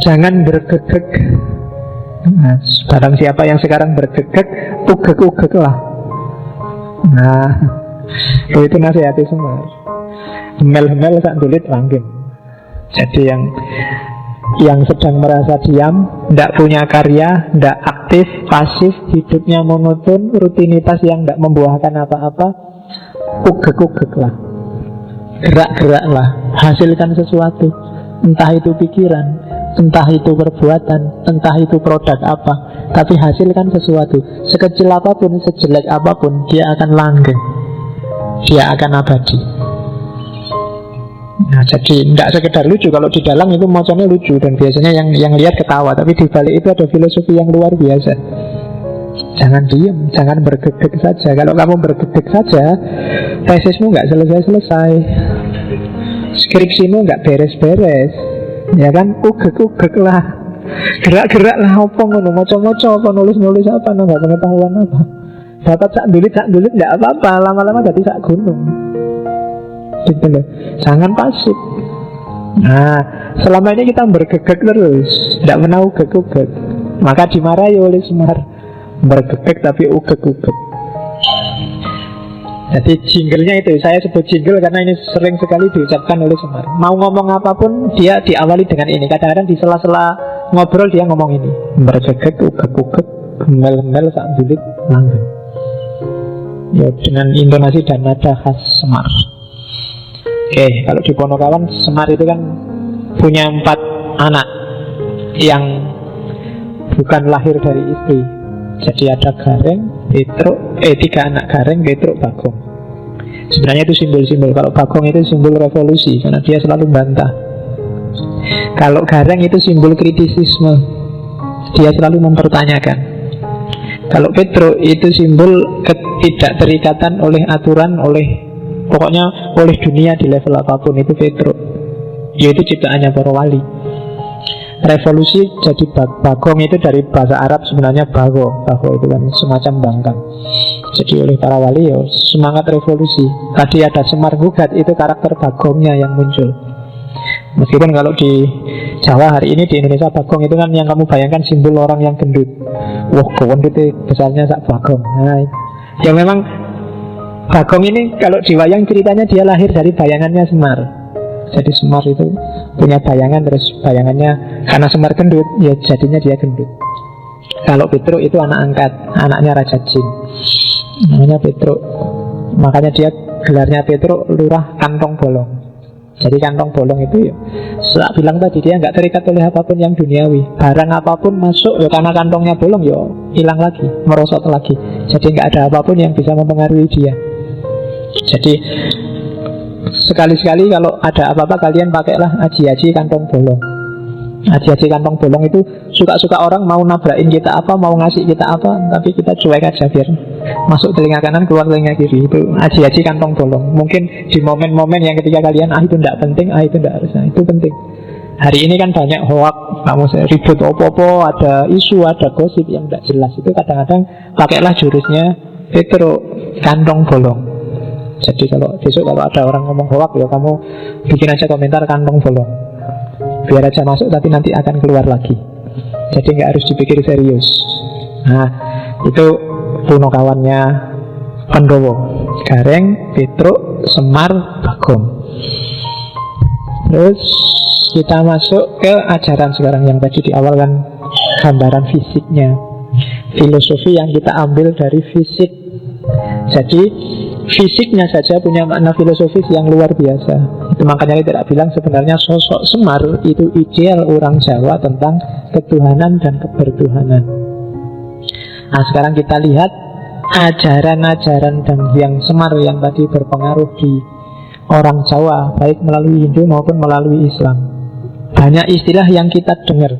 Speaker 2: jangan bergegek. Nah, barang siapa yang sekarang bergegek, ugek-ugek lah. Nah, itu nasihati semua. Hemel-hemel sak dulit langgeng. Jadi yang sedang merasa diam, tidak punya karya, tidak aktif, pasif, hidupnya monoton, rutinitas yang tidak membuahkan apa-apa, ugek-ugek lah. Gerak-gerak lah, hasilkan sesuatu. Entah itu pikiran, entah itu perbuatan, entah itu produk apa, tapi hasilkan sesuatu. Sekecil apapun, sejelek apapun, dia akan langgeng, dia akan abadi. Nah, jadi tidak sekedar lucu. Kalau di dalam itu macamnya lucu dan biasanya yang lihat ketawa, tapi di balik itu ada filosofi yang luar biasa. Jangan diam, jangan bergegek saja. Kalau kamu bergegek saja, tesismu nggak selesai-selesai, skripsimu nggak beres-beres, ya kan? Ugek-ugek lah, gerak-gerak lah, apa ngono, moco-moco apa, nulis-nulis apa, nggak pengetahuan apa. Dapat sak dulit nggak apa-apa, lama-lama jadi sak gunung. Gitu loh. Jangan pasif. Nah, selama ini kita bergegek terus, tidak pernah ugek-ugek, maka dimarahi oleh Semar. Bergegek tapi ugek-ugek. Jadi jinglenya itu, saya sebut jingle karena ini sering sekali diucapkan oleh Semar. Mau ngomong apapun dia diawali dengan ini. Kadang-kadang di sela-sela ngobrol dia ngomong ini. Bergegek, ugek-ugek, gemel-gemel, sak dulit, langgeng. Ya, dengan intonasi dan nada khas Semar. Oke, kalau di Ponokawan, Semar itu kan punya 4 anak yang bukan lahir dari istri. Jadi ada Gareng, Petruk, 3 anak Gareng, Petruk, Bagong. Sebenarnya itu simbol-simbol. Kalau Bagong itu simbol revolusi, karena dia selalu bantah. Kalau Gareng itu simbol kritisisme, dia selalu mempertanyakan. Kalau Petruk itu simbol ketidakterikatan oleh aturan, pokoknya oleh dunia di level apapun. Itu Petruk, yaitu ciptaannya para wali. Revolusi jadi Bagong itu dari bahasa Arab sebenarnya bago. Bago itu kan semacam bangkang. Jadi oleh para wali ya semangat revolusi. Tadi ada Semar gugat, itu karakter Bagongnya yang muncul. Meskipun kalau di Jawa hari ini, di Indonesia, Bagong itu kan yang kamu bayangkan simbol orang yang gendut. Wah, gendut itu besarnya sak Bagong. Nah, ya memang Bagong ini kalau diwayang ceritanya dia lahir dari bayangannya Semar. Jadi Semar itu punya bayangan, terus bayangannya karena Semar gendut, ya jadinya dia gendut. Kalau Petruk itu anak angkat, anaknya Raja Jin, namanya Petruk. Makanya dia gelarnya Petruk, lurah kantong bolong. Jadi kantong bolong itu ya, saya bilang tadi, dia nggak terikat oleh apapun yang duniawi. Barang apapun masuk ya, karena kantongnya bolong ya hilang lagi, merosot lagi. Jadi nggak ada apapun yang bisa mempengaruhi dia. Jadi sekali-sekali kalau ada apa-apa kalian pakailah aji-aji kantong bolong. Aji-aji kantong bolong itu suka-suka orang mau nabrakin kita apa, mau ngasih kita apa, tapi kita cuek aja biar masuk telinga kanan, keluar telinga kiri. Itu aji-aji kantong bolong. Mungkin di momen-momen yang ketika kalian itu tidak penting, itu tidak harus, itu penting. Hari ini kan banyak hoak, kamu ribut opo-opo, ada isu, ada gosip yang tidak jelas. Itu kadang-kadang pakailah jurusnya Petruk, kantong bolong. Jadi kalau besok kalau ada orang ngomong hoak, ya kamu bikin aja komentar kantong bolong, biar aja masuk tapi nanti akan keluar lagi. Jadi nggak harus dipikir serius. Nah, itu Punokawannya Pandhawa, Gareng, Petruk, Semar, Bagong. Terus kita masuk ke ajaran sekarang. Yang tadi di awal kan gambaran fisiknya, filosofi yang kita ambil dari fisik. Jadi fisiknya saja punya makna filosofis yang luar biasa. Itu makanya kita tidak bilang sebenarnya sosok Semar itu ideal orang Jawa tentang ketuhanan dan kebertuhanan. Nah, sekarang kita lihat ajaran-ajaran dan yang Semar yang tadi berpengaruh di orang Jawa, baik melalui Hindu maupun melalui Islam. Banyak istilah yang kita dengar,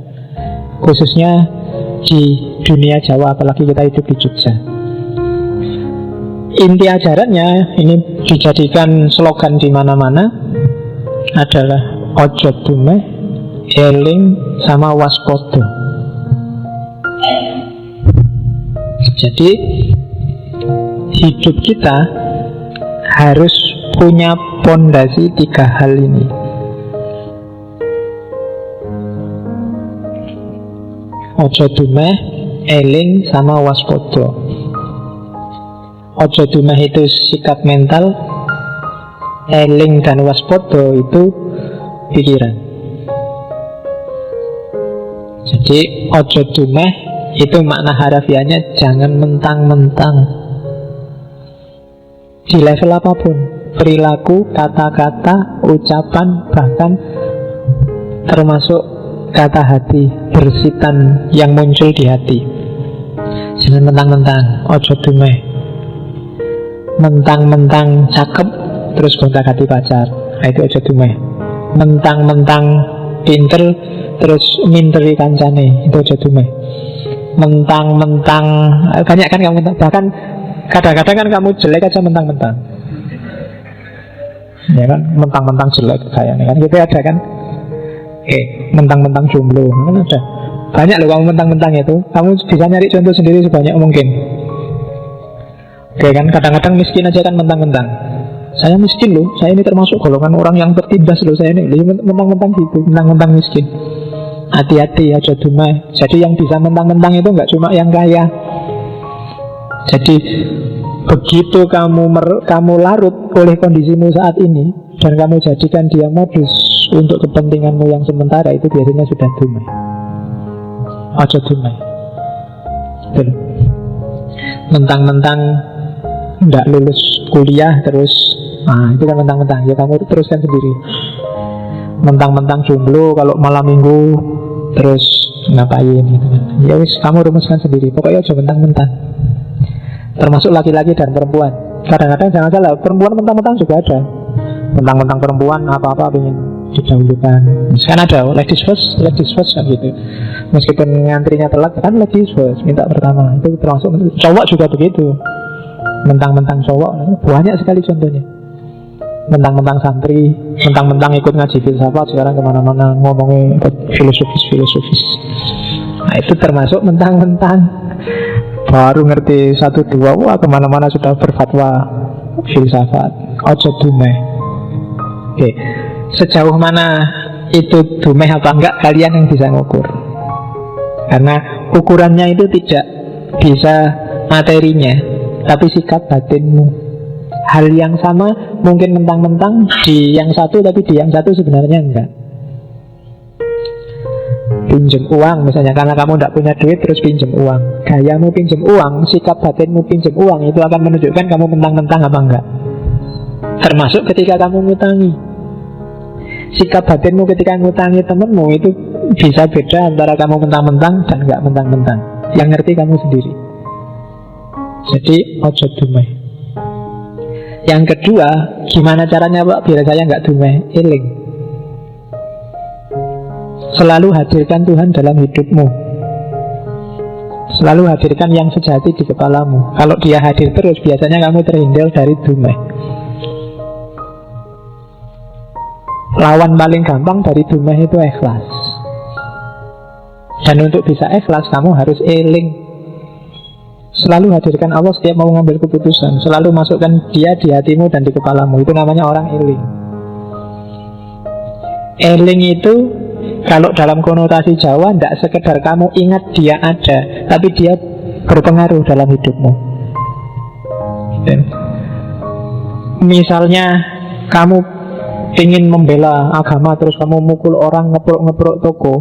Speaker 2: khususnya di dunia Jawa, apalagi kita hidup di Jogja. inti ajarannya ini dijadikan slogan di mana-mana adalah ojo dumeh, eling sama waspodo. Jadi hidup kita harus punya pondasi 3 hal ini. Ojo dumeh, eling sama waspodo. Ojo dumeh itu sikap mental, eling dan waspodo itu pikiran. Jadi ojo dumeh itu makna harafiahnya jangan mentang-mentang di level apapun, perilaku, kata-kata, ucapan, bahkan termasuk kata hati, bersitan yang muncul di hati. Jangan mentang-mentang, ojo dumeh. Mentang-mentang cakep terus gonta-ganti pacar, nah itu ojo dumeh. Mentang-mentang pinter terus minteri kancane, itu ojo dumeh. Mentang-mentang banyak kan kamu, bahkan kadang-kadang kan kamu jelek aja mentang-mentang, ya kan, mentang-mentang jelek kayaknya kan gitu ada kan. Mentang-mentang jomblo kan ada banyak loh kamu mentang-mentang itu. Kamu bisa nyari contoh sendiri sebanyak mungkin. Kan kadang-kadang miskin aja kan mentang-mentang. Saya miskin loh, saya ini termasuk golongan orang yang tertindas loh, saya ini mentang-mentang gitu, mentang-mentang miskin. Hati-hati ya dumeh. Jadi yang bisa mentang-mentang itu nggak cuma yang kaya. Jadi begitu kamu larut oleh kondisimu saat ini dan kamu jadikan dia modus untuk kepentinganmu yang sementara, itu biasanya sudah dumeh. Ojo dumeh. Mentang-mentang nggak lulus kuliah terus, nah itu kan mentang-mentang, ya kamu teruskan sendiri. Mentang-mentang jomblo kalau malam minggu terus ngapain gitu kan, ya wis kamu rumuskan sendiri. Pokoknya aja mentang-mentang. Termasuk laki-laki dan perempuan. Kadang-kadang jangan salah, perempuan mentang-mentang juga ada. Mentang-mentang perempuan apa-apa pengen didahulukan. Kan ada ladies first kan gitu. Meskipun ngantrinya telat kan ladies first, minta pertama. Itu termasuk. Cowok juga begitu. Mentang-mentang cowok banyak sekali contohnya. Mentang-mentang santri, mentang-mentang ikut ngaji filsafat, sekarang kemana-mana ngomongin filosofis. Nah itu termasuk mentang-mentang. Baru ngerti 1-2, wah kemana-mana sudah berfatwa filsafat. Ojo dumeh. Sejauh mana itu dumeh apa enggak, kalian yang bisa ngukur. Karena ukurannya itu tidak bisa materinya, tapi sikap batinmu. Hal yang sama mungkin mentang-mentang di yang satu, tapi di yang satu sebenarnya enggak. Pinjam uang misalnya, karena kamu tidak punya duit terus pinjam uang. Gayamu pinjam uang, sikap batinmu pinjam uang, itu akan menunjukkan kamu mentang-mentang apa enggak. Termasuk ketika kamu ngutangi. Sikap batinmu ketika ngutangi temenmu itu bisa beda antara kamu mentang-mentang dan enggak mentang-mentang. Yang ngerti kamu sendiri. Jadi ojo dumeh. Yang kedua, gimana caranya Pak biar saya nggak dumeh? Eling. Selalu hadirkan Tuhan dalam hidupmu. Selalu hadirkan yang sejati di kepalamu. Kalau dia hadir terus, biasanya kamu terhindar dari dumeh. Lawan paling gampang dari dumeh itu ikhlas. Dan untuk bisa ikhlas, kamu harus eling. Selalu hadirkan Allah setiap mau mengambil keputusan. Selalu masukkan dia di hatimu dan di kepalamu. Itu namanya orang eling. Eling itu kalau dalam konotasi Jawa tidak sekedar kamu ingat dia ada, tapi dia berpengaruh dalam hidupmu. Dan misalnya kamu ingin membela agama, terus kamu mukul orang, ngeprok toko.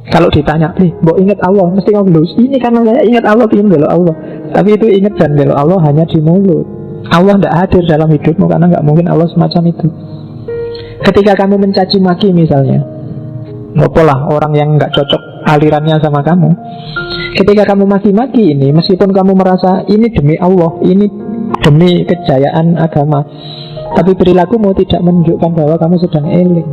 Speaker 2: Kalau ditanya, mbok ingat Allah, mesti kamu bilang, ini karena saya ingat Allah, ingin bela Allah. Tapi itu ingat dan bela Allah hanya di mulut. Allah tidak hadir dalam hidupmu, karena nggak mungkin Allah semacam itu. Ketika kamu mencaci maki misalnya, ngopolah orang yang nggak cocok alirannya sama kamu. Ketika kamu maki-maki ini, meskipun kamu merasa ini demi Allah, ini demi kejayaan agama, tapi perilakumu tidak menunjukkan bahwa kamu sedang eling.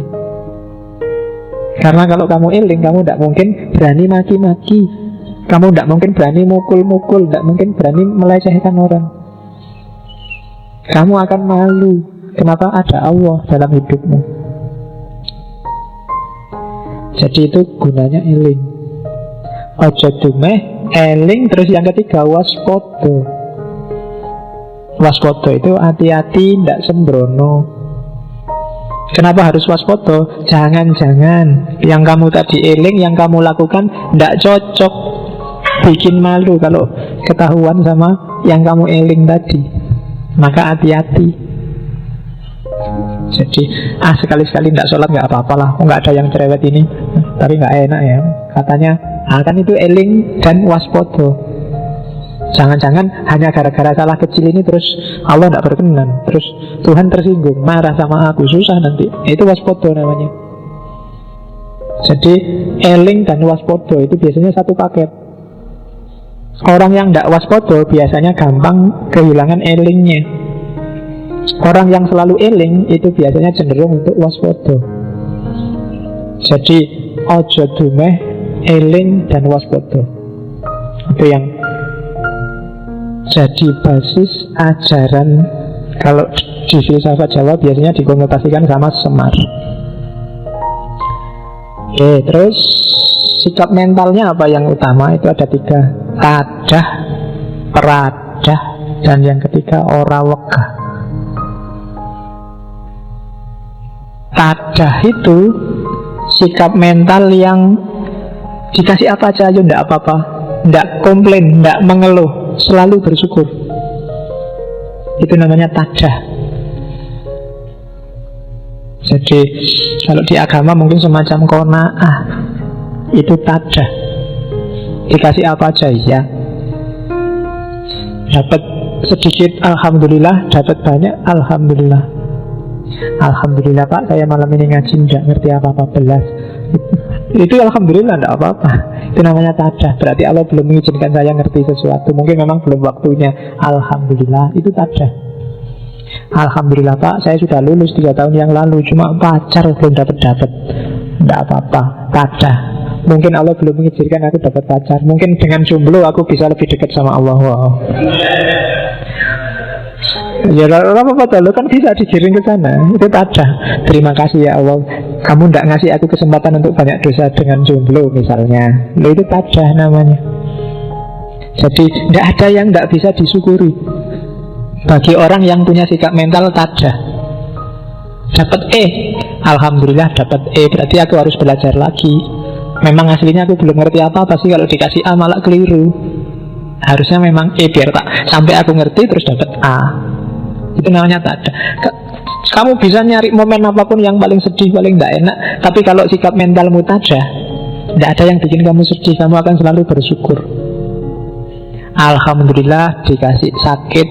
Speaker 2: Karena kalau kamu eling, kamu tidak mungkin berani maki-maki, kamu tidak mungkin berani mukul-mukul, tidak mungkin berani melecehkan orang. Kamu akan malu. Kenapa ada Allah dalam hidupmu? Jadi itu gunanya eling. Ojo dumeh, eling. Terus yang ketiga waspodo. Waspodo itu hati-hati, tidak sembrono. Kenapa harus waspodo? Jangan-jangan yang kamu tadi eling, yang kamu lakukan tidak cocok, bikin malu kalau ketahuan sama yang kamu eling tadi. Maka hati-hati. Jadi sekali-sekali tidak sholat nggak apa-apalah, nggak ada yang cerewet ini, tapi nggak enak ya. Katanya kan itu eling dan waspodo. Jangan-jangan hanya gara-gara salah kecil ini terus Allah tidak berkenan, terus Tuhan tersinggung, marah sama aku, susah nanti. Itu waspodo namanya. Jadi eling dan waspodo itu biasanya satu paket. Orang yang tidak waspodo biasanya gampang kehilangan elingnya. Orang yang selalu eling itu biasanya cenderung untuk waspodo. Jadi ojo dumeh, eling dan waspodo. Itu yang jadi basis ajaran. Kalau di filsafat Jawa biasanya dikonotasikan sama Semar. Oke, terus sikap mentalnya apa yang utama? Itu ada 3: tadah, peradah, dan yang ketiga ora wegah. Tadah itu sikap mental yang dikasih apa aja tidak apa-apa, tidak komplain, tidak mengeluh, selalu bersyukur. Itu namanya tadah. Jadi kalau di agama mungkin semacam qanaah. Itu tadah. Dikasih apa aja ya. Dapat sedikit alhamdulillah, dapat banyak alhamdulillah. Alhamdulillah Pak, saya malam ini ngaji tidak ngerti apa-apa belas. Itu alhamdulillah, tidak apa-apa. Itu namanya tadah. Berarti Allah belum mengizinkan saya ngerti sesuatu. Mungkin memang belum waktunya. Alhamdulillah, itu tadah. Alhamdulillah Pak, saya sudah lulus 3 tahun yang lalu, cuma pacar belum dapat-dapat. Tidak apa-apa, tadah. Mungkin Allah belum mengizinkan aku dapat pacar. Mungkin dengan jomblo aku bisa lebih dekat sama Allah. Wow. Ya apa-apa, lo kan bisa digiring ke sana. Itu tadah. Terima kasih ya Allah, kamu tidak ngasih aku kesempatan untuk banyak dosa dengan jomblo misalnya. Lo itu tadah namanya. Jadi tidak ada yang tidak bisa disyukuri bagi orang yang punya sikap mental tadah. Dapat alhamdulillah dapat berarti aku harus belajar lagi. Memang aslinya aku belum ngerti apa-apa sih, kalau dikasih A malah keliru. Harusnya memang biar tak sampai aku ngerti terus dapat A. Itu namanya tadah. Kamu bisa nyari momen apapun yang paling sedih, paling tidak enak, tapi kalau sikap mentalmu tadah, tidak ada yang bikin kamu sedih. Kamu akan selalu bersyukur. Alhamdulillah dikasih sakit,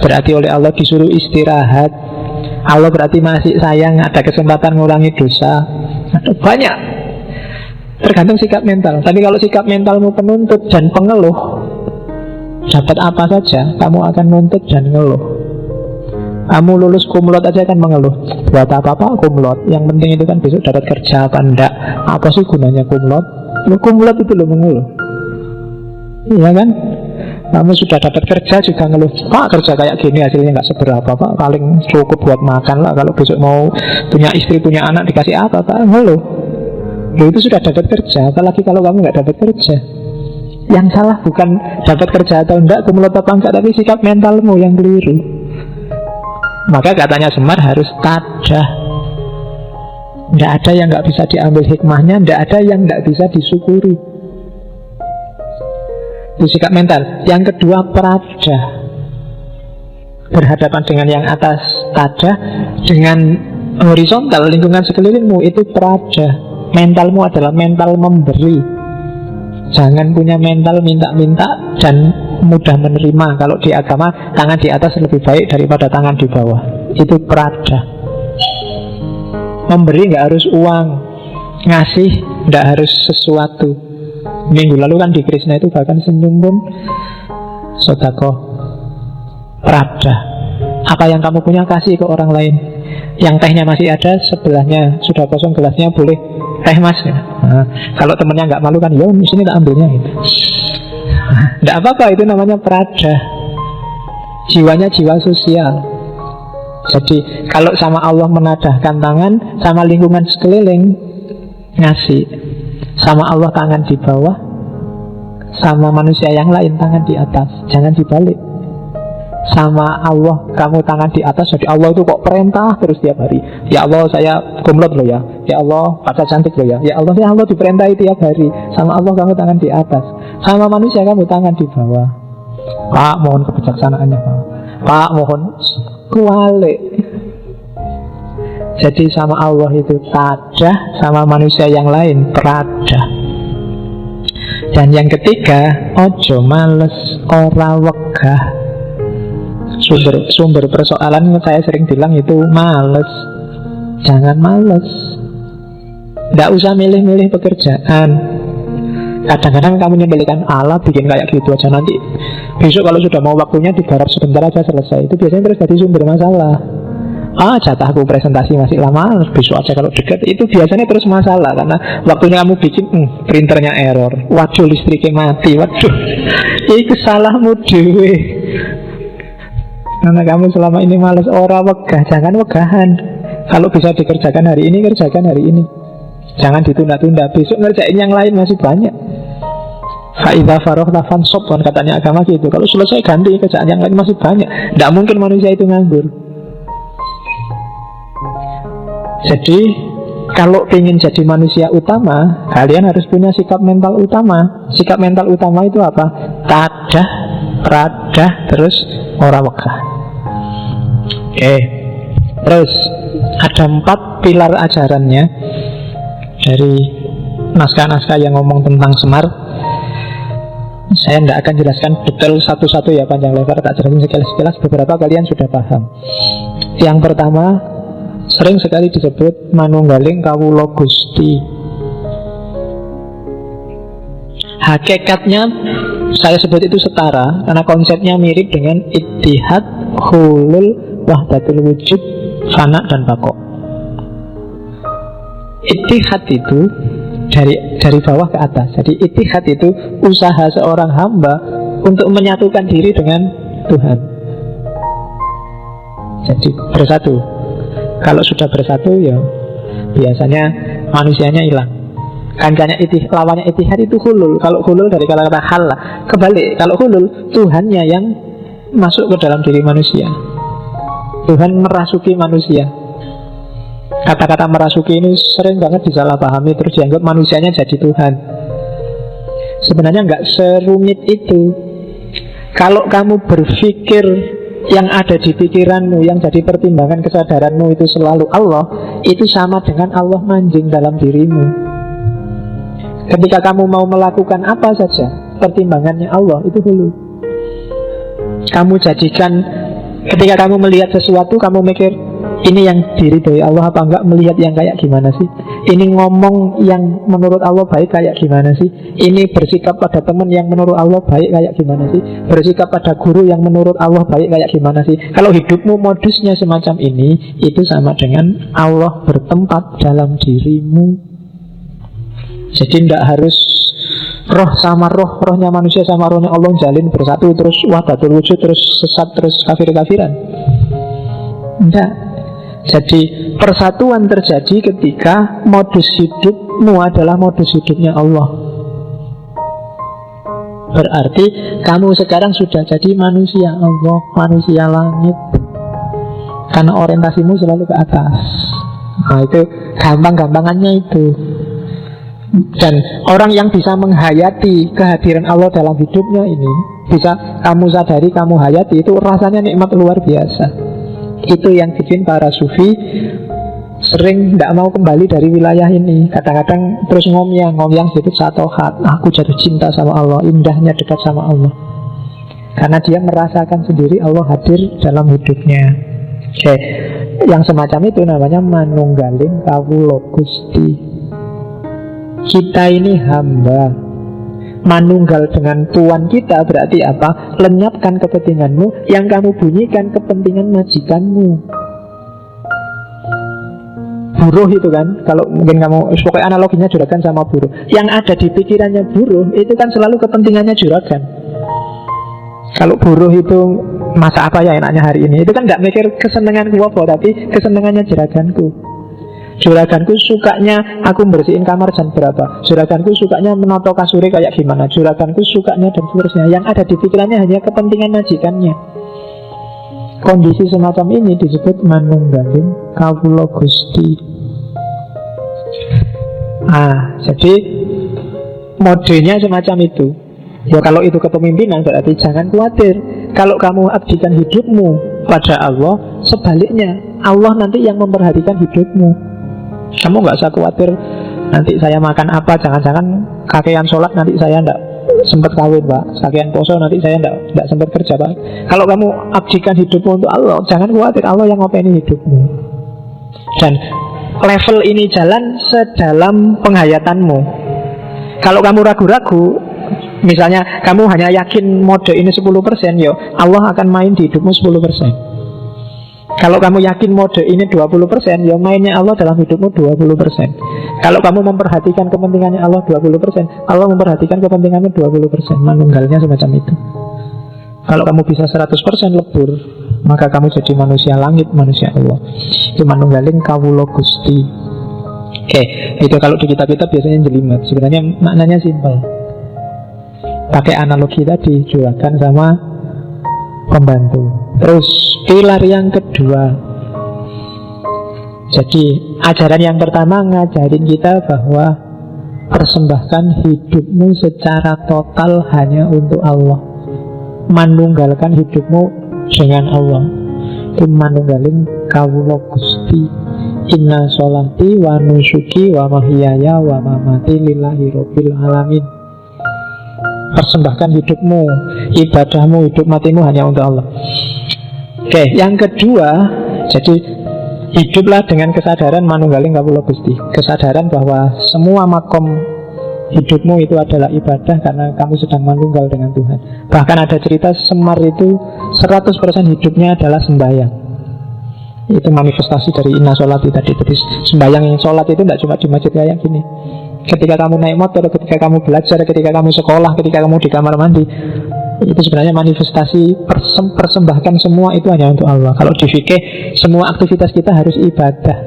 Speaker 2: berarti oleh Allah disuruh istirahat. Allah berarti masih sayang, ada kesempatan ngurangi dosa. Ada banyak, tergantung sikap mental. Tapi kalau sikap mentalmu penuntut dan pengeluh, dapat apa saja kamu akan nuntut dan ngeluh. Kamu lulus kumlot aja kan mengeluh, buat apa-apa kumlot, yang penting itu kan besok dapat kerja apa enggak. Apa sih gunanya kumlot? Lu kumlot itu lo mengeluh, iya kan? Kamu sudah dapat kerja juga ngeluh, Pak kerja kayak gini hasilnya nggak seberapa Pak, paling cukup buat makan lah. Kalau besok mau punya istri, punya anak dikasih apa Pak? Ngeluh. Lu itu sudah dapat kerja, apalagi kalau kamu nggak dapat kerja. Yang salah bukan dapat kerja atau enggak, kumlot apa enggak, tapi sikap mentalmu yang keliru. Maka katanya Semar harus tadah. Tidak ada yang nggak bisa diambil hikmahnya, tidak ada yang nggak bisa disyukuri. Itu sikap mental. Yang kedua peradah. Berhadapan dengan yang atas tadah, dengan horizontal lingkungan sekelilingmu itu peradah. Mentalmu adalah mental memberi. Jangan punya mental minta-minta dan mudah menerima. Kalau di agama, tangan di atas lebih baik daripada tangan di bawah. Itu peradah. Memberi nggak harus uang, ngasih nggak harus sesuatu. Minggu lalu kan di Krishna itu bahkan senyum pun sedekah. Peradah. Apa yang kamu punya kasih ke orang lain. Yang tehnya masih ada, sebelahnya sudah kosong gelasnya, boleh teh mas ya. Nah, kalau temennya nggak malu kan, yo sini tak ambilnya gitu. Nggak apa-apa, itu namanya peradah. Jiwanya jiwa sosial. Jadi kalau sama Allah menadahkan tangan, sama lingkungan sekeliling ngasih. Sama Allah tangan di bawah, sama manusia yang lain tangan di atas. Jangan dibalik. Sama Allah kamu tangan di atas, jadi Allah itu kok perintah terus tiap hari. Ya Allah saya gomlot loh ya. Ya Allah pacar cantik loh ya. Ya Allah diperintahi tiap hari. Sama Allah kamu tangan di atas, sama manusia kamu tangan di bawah. Pak mohon kebijaksanaannya Pak. Pak mohon kualik. Jadi sama Allah itu tadah, sama manusia yang lain peradah. Dan yang ketiga, ojo males ora wegah. Sumber persoalan saya sering bilang itu males. Jangan males. Tidak usah milih-milih pekerjaan. Kadang-kadang kamu nyebelikan Allah bikin kayak gitu aja, nanti besok kalau sudah mau waktunya digarap sebentar aja selesai. Itu biasanya terus jadi sumber masalah. Jatahku presentasi masih lama, besok aja kalau dekat. Itu biasanya terus masalah karena waktunya kamu bikin printernya error. Waduh listriknya mati. Waduh itu salahmu dewe. Karena kamu selama ini malas ora wegah. Jangan wegahan. Kalau bisa dikerjakan hari ini, kerjakan hari ini. Jangan ditunda-tunda. Besok ngerjain yang lain masih banyak. Fa'idha farohna fansob, katanya agama gitu. Kalau selesai ganti, kerjaan yang lain masih banyak. Tidak mungkin manusia itu nganggur. Jadi kalau ingin jadi manusia utama, kalian harus punya sikap mental utama. Sikap mental utama itu apa? Tadah, peradah, terus ora wegah. Oke. Terus ada 4 pilar ajarannya dari naskah-naskah yang ngomong tentang Semar. Saya tidak akan jelaskan detail satu-satu ya, panjang lebar, tak jelasin sekilas-sekilas. Beberapa kalian sudah paham. Yang pertama, sering sekali disebut manunggaling kawula Gusti. Hakikatnya saya sebut itu setara karena konsepnya mirip dengan ittihad, hulul, wahdatul wujud, fana dan baqo. Ittihad itu dari bawah ke atas. Jadi ittihad itu usaha seorang hamba untuk menyatukan diri dengan Tuhan. Jadi bersatu. Kalau sudah bersatu ya biasanya manusianya hilang. Kancanya lawannya ittihad itu hulul. Kalau hulul dari kata-kata hal, kebalik. Kalau hulul, Tuhannya yang masuk ke dalam diri manusia. Tuhan merasuki manusia. Kata-kata merasuki ini sering banget disalahpahami, terus dianggap manusianya jadi Tuhan. Sebenarnya nggak serumit itu. Kalau kamu berpikir yang ada di pikiranmu, yang jadi pertimbangan kesadaranmu itu selalu Allah, itu sama dengan Allah manjing dalam dirimu. Ketika kamu mau melakukan apa saja, pertimbangannya Allah, itu hulu. Kamu jadikan, ketika kamu melihat sesuatu, kamu mikir, ini yang diridhoi Allah apa enggak, melihat yang kayak gimana sih? Ini ngomong yang menurut Allah baik kayak gimana sih? Ini bersikap pada teman yang menurut Allah baik kayak gimana sih? Bersikap pada guru yang menurut Allah baik kayak gimana sih? Kalau hidupmu modusnya semacam ini, itu sama dengan Allah bertempat dalam dirimu. Jadi tidak harus roh sama roh, rohnya manusia sama rohnya Allah jalin bersatu, terus wahdatul wujud, terus sesat, terus kafir-kafiran. Tidak. Jadi persatuan terjadi ketika modus hidupmu adalah modus hidupnya Allah. Berarti kamu sekarang sudah jadi manusia Allah, manusia langit. Karena orientasimu selalu ke atas. Nah itu gampang-gampangannya itu. Dan orang yang bisa menghayati kehadiran Allah dalam hidupnya ini, bisa kamu sadari, kamu hayati, itu rasanya nikmat luar biasa. Itu yang bikin para sufi sering tidak mau kembali dari wilayah ini. Kadang-kadang terus ngomyang situ satohat. Aku jatuh cinta sama Allah, indahnya dekat sama Allah. Karena dia merasakan sendiri Allah hadir dalam hidupnya. Oke. Yang semacam itu namanya manunggaling kawula Gusti. Kita ini hamba, manunggal dengan Tuhan kita berarti apa? Lenyapkan kepentinganmu, yang kamu bunyikan kepentingan majikanmu. Buruh itu kan, kalau mungkin kamu, pokoknya analoginya juragan sama buruh. Yang ada di pikirannya buruh itu kan selalu kepentingannya juragan. Kalau buruh itu masak apa ya enaknya hari ini. Itu kan gak mikir kesenanganku apa, tapi kesenangannya juraganku. Juraganku sukanya aku bersihin kamar jam berapa, juraganku sukanya menoto kasuri kayak gimana, juraganku sukanya dan seterusnya. Yang ada di pikirannya hanya kepentingan majikannya. Kondisi semacam ini disebut manunggaling kawula Gusti. Jadi modenya semacam itu. Ya kalau itu kepemimpinan berarti jangan khawatir. Kalau kamu abdikan hidupmu pada Allah, sebaliknya Allah nanti yang memperhatikan hidupmu. Kamu gak usah khawatir nanti saya makan apa, jangan-jangan kakean sholat nanti saya tidak sempat kawin Pak, kakean poso nanti saya tidak sempat kerja Pak. Kalau kamu abdikan hidupmu untuk Allah, jangan khawatir, Allah yang ngopeni hidupmu. Dan level ini jalan sedalam penghayatanmu. Kalau kamu ragu-ragu, misalnya kamu hanya yakin mode ini 10%, yo Allah akan main di hidupmu 10%. Kalau kamu yakin mode ini 20%, ya mainnya Allah dalam hidupmu 20%. Kalau kamu memperhatikan kepentingannya Allah 20%, Allah memperhatikan kepentinganmu 20%. Manunggalnya semacam itu. Kalau kamu bisa 100% lebur, maka kamu jadi manusia langit, manusia Allah. Itu manunggaling kawula Gusti. Oke, itu kalau di kitab-kitab biasanya jelimet. Sebenarnya maknanya simpel. Pakai analogi tadi, juragan sama pembantu. Terus pilar yang kedua. Jadi ajaran yang pertama ngajarin kita bahwa persembahkan hidupmu secara total hanya untuk Allah. Manunggalkan hidupmu dengan Allah. Itu manunggaling kawula Gusti. Inna sholati wa nusuki wa mahyaya wa mamati lillahi rabbil alamin. Persembahkan hidupmu, ibadahmu, hidup matimu hanya untuk Allah. Oke, yang kedua, jadi hiduplah dengan kesadaran manunggaling kawula Gusti. Kesadaran bahwa semua makom hidupmu itu adalah ibadah karena kamu sedang manunggal dengan Tuhan. Bahkan ada cerita Semar itu 100% hidupnya adalah sembahyang. Itu manifestasi dari inna sholati tadi. Jadi sembahyang yang sholat itu tidak cuma di masjid kayak gini. Ketika kamu naik motor, ketika kamu belajar, ketika kamu sekolah, ketika kamu di kamar mandi, itu sebenarnya manifestasi persembahkan semua itu hanya untuk Allah. Kalau di fikih, semua aktivitas kita harus ibadah,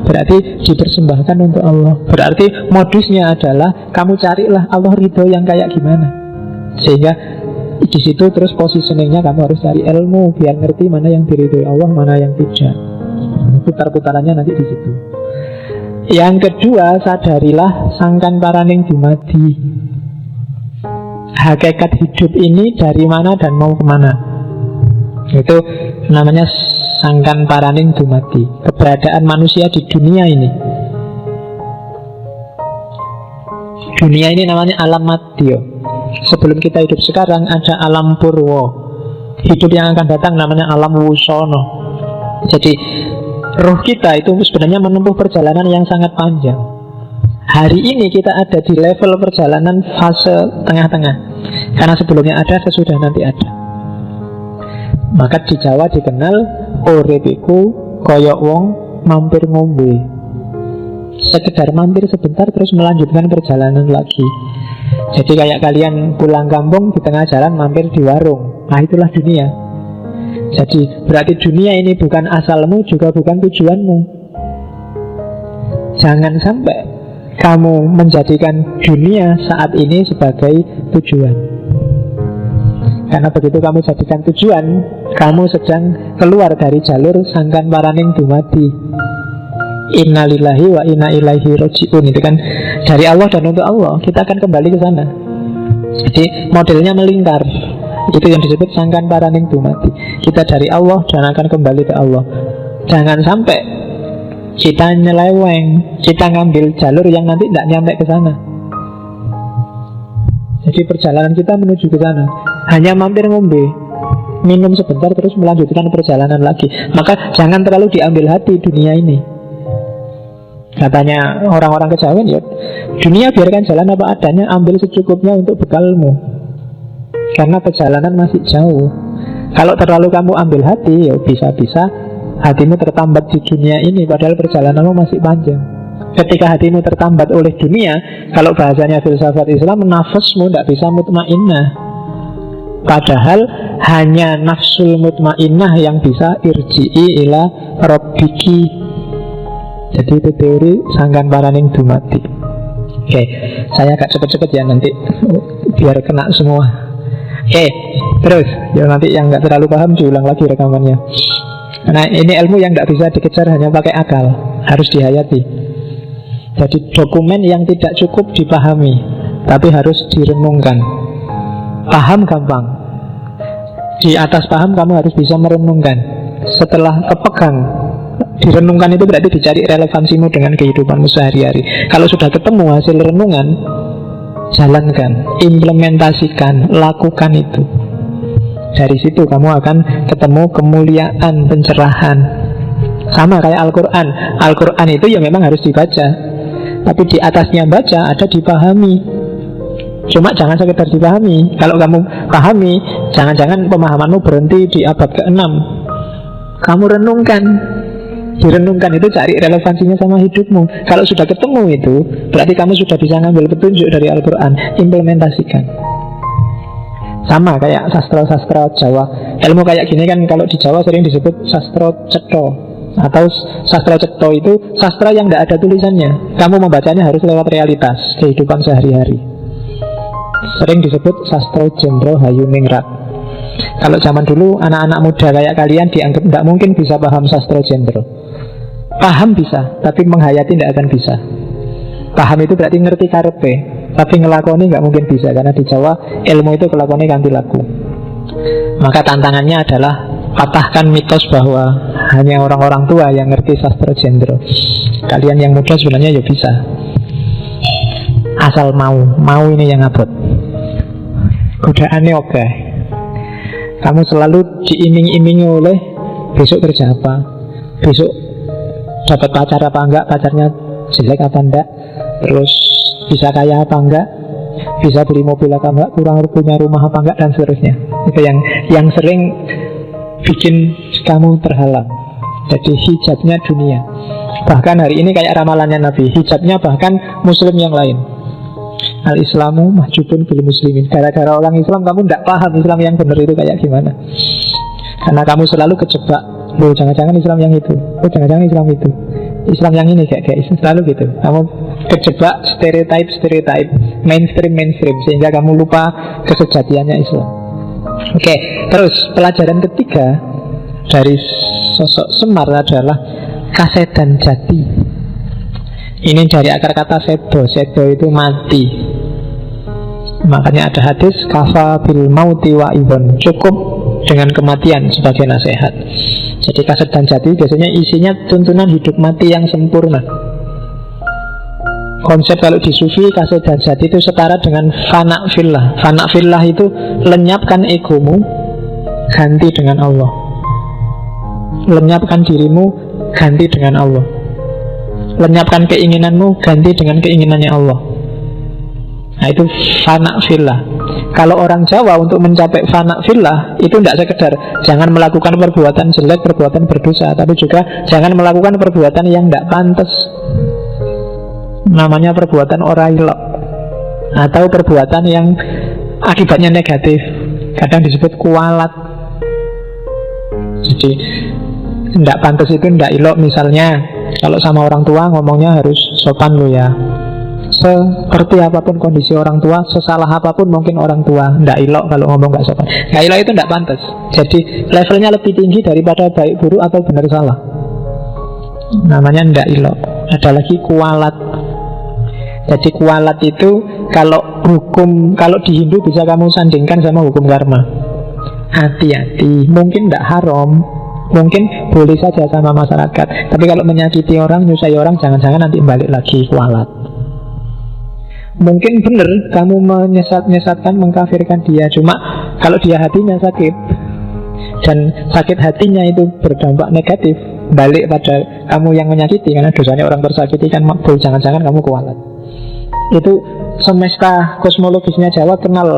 Speaker 2: berarti dipersembahkan untuk Allah. Berarti modusnya adalah kamu carilah Allah ridho yang kayak gimana. Sehingga di situ terus positioningnya kamu harus cari ilmu biar ngerti mana yang diridhoi Allah, mana yang tidak. Putar-putarannya nanti di situ. Yang kedua, sadarilah sangkan paraning dumadi. Hakikat hidup ini dari mana dan mau kemana. Itu namanya sangkan paraning dumadi. Keberadaan manusia di dunia ini. Dunia ini namanya alam madya. Sebelum kita hidup sekarang ada alam purwa. Hidup yang akan datang namanya alam wusono. Jadi roh kita itu sebenarnya menempuh perjalanan yang sangat panjang. Hari ini kita ada di level perjalanan fase tengah-tengah. Karena sebelumnya ada, sesudah nanti ada. Maka di Jawa dikenal urip iku koyok wong mampir ngombe. Sekedar mampir sebentar terus melanjutkan perjalanan lagi. Jadi kayak kalian pulang kampung di tengah jalan mampir di warung. Nah itulah dunia. Jadi berarti dunia ini bukan asalmu, juga bukan tujuanmu. Jangan sampai kamu menjadikan dunia saat ini sebagai tujuan. Karena begitu kamu jadikan tujuan, kamu sedang keluar dari jalur sangkan paraning dumadi. Innalillahi wa inna ilaihi raji'un. Itu kan dari Allah dan untuk Allah. Kita akan kembali ke sana. Jadi modelnya melingkar. Itu yang disebut sangkan paraning dumadi. Kita dari Allah dan akan kembali ke Allah. Jangan sampai kita nyeleweng, kita ngambil jalur yang nanti tidak nyampe ke sana. Jadi perjalanan kita menuju ke sana hanya mampir ngombe, minum sebentar terus melanjutkan perjalanan lagi. Maka jangan terlalu diambil hati dunia ini. Katanya orang-orang kejawen, ya dunia biarkan jalan apa adanya, ambil secukupnya untuk bekalmu. Karena perjalanan masih jauh. Kalau terlalu kamu ambil hati, ya bisa-bisa hatimu tertambat di dunia ini, padahal perjalananmu masih panjang. Ketika hatimu tertambat oleh dunia, kalau bahasanya filsafat Islam, nafasmu tidak bisa mutmainnah. Padahal hanya nafsul mutmainnah yang bisa irji'i ila rabbiki. Jadi itu teori sangkan paraning dumati. Oke, saya agak cepet-cepet ya nanti biar kena semua. Oke, terus ya nanti yang nggak terlalu paham diulang lagi rekamannya. Karena ini ilmu yang nggak bisa dikejar hanya pakai akal, harus dihayati. Jadi dokumen yang tidak cukup dipahami, tapi harus direnungkan. Paham gampang, di atas paham kamu harus bisa merenungkan. Setelah kepegang, direnungkan itu berarti dicari relevansimu dengan kehidupanmu sehari-hari. Kalau sudah ketemu hasil renungan, jalankan, implementasikan, lakukan itu. Dari situ kamu akan ketemu kemuliaan, pencerahan. Sama kayak Al-Quran. Al-Quran itu ya memang harus dibaca, tapi di atasnya baca ada dipahami. Cuma jangan sekedar dipahami. Kalau kamu pahami, jangan-jangan pemahamanmu berhenti di abad ke-6. Kamu renungkan. Direnungkan itu cari relevansinya sama hidupmu. Kalau sudah ketemu itu, berarti kamu sudah bisa ngambil petunjuk dari Al-Quran. Implementasikan. Sama kayak sastra-sastra Jawa. Ilmu kayak gini kan kalau di Jawa sering disebut sastra cetha. Atau sastra cetha itu sastra yang tidak ada tulisannya. Kamu membacanya harus lewat realitas kehidupan sehari-hari. Sering disebut sastra Jendro Hayuningrat. Kalau zaman dulu anak-anak muda kayak kalian dianggap tidak mungkin bisa paham sastra Jendro. Paham bisa, tapi menghayati tidak akan bisa. Paham itu berarti ngerti karepe, tapi ngelakoni nggak mungkin bisa. Karena di Jawa ilmu itu kelakoni kanthi laku. Maka tantangannya adalah patahkan mitos bahwa hanya orang-orang tua yang ngerti sastra Jendro. Kalian yang muda sebenarnya ya bisa, asal mau ini yang abot. Godaannya oke. Kamu selalu diiming-imingi oleh besok kerja apa, besok dapat pacar apa enggak, pacarnya jelek apa enggak, terus bisa kaya apa enggak, bisa beli mobil apa enggak, kurang punya rumah apa enggak, dan seterusnya. Itu yang sering bikin kamu terhalang. Jadi hijabnya dunia. Bahkan hari ini kayak ramalannya Nabi, hijabnya bahkan muslim yang lain. Al-Islamu mahjubun bil muslimin. Gara-gara orang Islam kamu tidak paham Islam yang benar itu kayak gimana. Karena kamu selalu kejebak. Loh, jangan-jangan Islam yang itu. Oh, jangan-jangan Islam itu. Islam yang ini kayak selalu gitu. Kamu kejebak stereotype, mainstream, sehingga kamu lupa kesejatiannya Islam. Oke, terus pelajaran ketiga dari sosok Semar adalah kasedan jati. Ini dari akar kata sedo. Sedo itu mati. Makanya ada hadis kafa bil mauti wa idhon, cukup dengan kematian sebagai nasihat. Jadi kasedan jati biasanya isinya tuntunan hidup mati yang sempurna. Konsep kalau di sufi kasedan jati itu setara dengan fana fillah. Fana fillah itu lenyapkan egomu, ganti dengan Allah. Lenyapkan dirimu, ganti dengan Allah. Lenyapkan keinginanmu, ganti dengan keinginannya Allah. Nah itu fana fillah. Kalau orang Jawa untuk mencapai fana fillah itu tidak sekedar jangan melakukan perbuatan jelek, perbuatan berdosa, tapi juga jangan melakukan perbuatan yang tidak pantas. Namanya perbuatan orailok, atau perbuatan yang akibatnya negatif. Kadang disebut kualat. Jadi tidak pantas itu tidak ilok. Misalnya kalau sama orang tua ngomongnya harus sopan lo ya. Seperti apapun kondisi orang tua, sesalah apapun mungkin orang tua, ndak ilok kalau ngomong nggak sopan. Nggak ilok itu ndak pantas. Jadi levelnya lebih tinggi daripada baik buruk atau benar salah. Namanya ndak ilok. Ada lagi kualat. Jadi kualat itu kalau hukum, kalau di Hindu bisa kamu sandingkan sama hukum karma. Hati-hati, mungkin ndak haram, mungkin boleh saja sama masyarakat. Tapi kalau menyakiti orang, nyusai orang, jangan-jangan nanti balik lagi kualat. Mungkin benar kamu menyesatkan, mengkafirkan dia. Cuma kalau dia hatinya sakit, dan sakit hatinya itu berdampak negatif, balik pada kamu yang menyakiti. Karena dosanya orang tersakiti kan makbul. Jangan-jangan kamu kualat. Itu semesta kosmologisnya Jawa kenal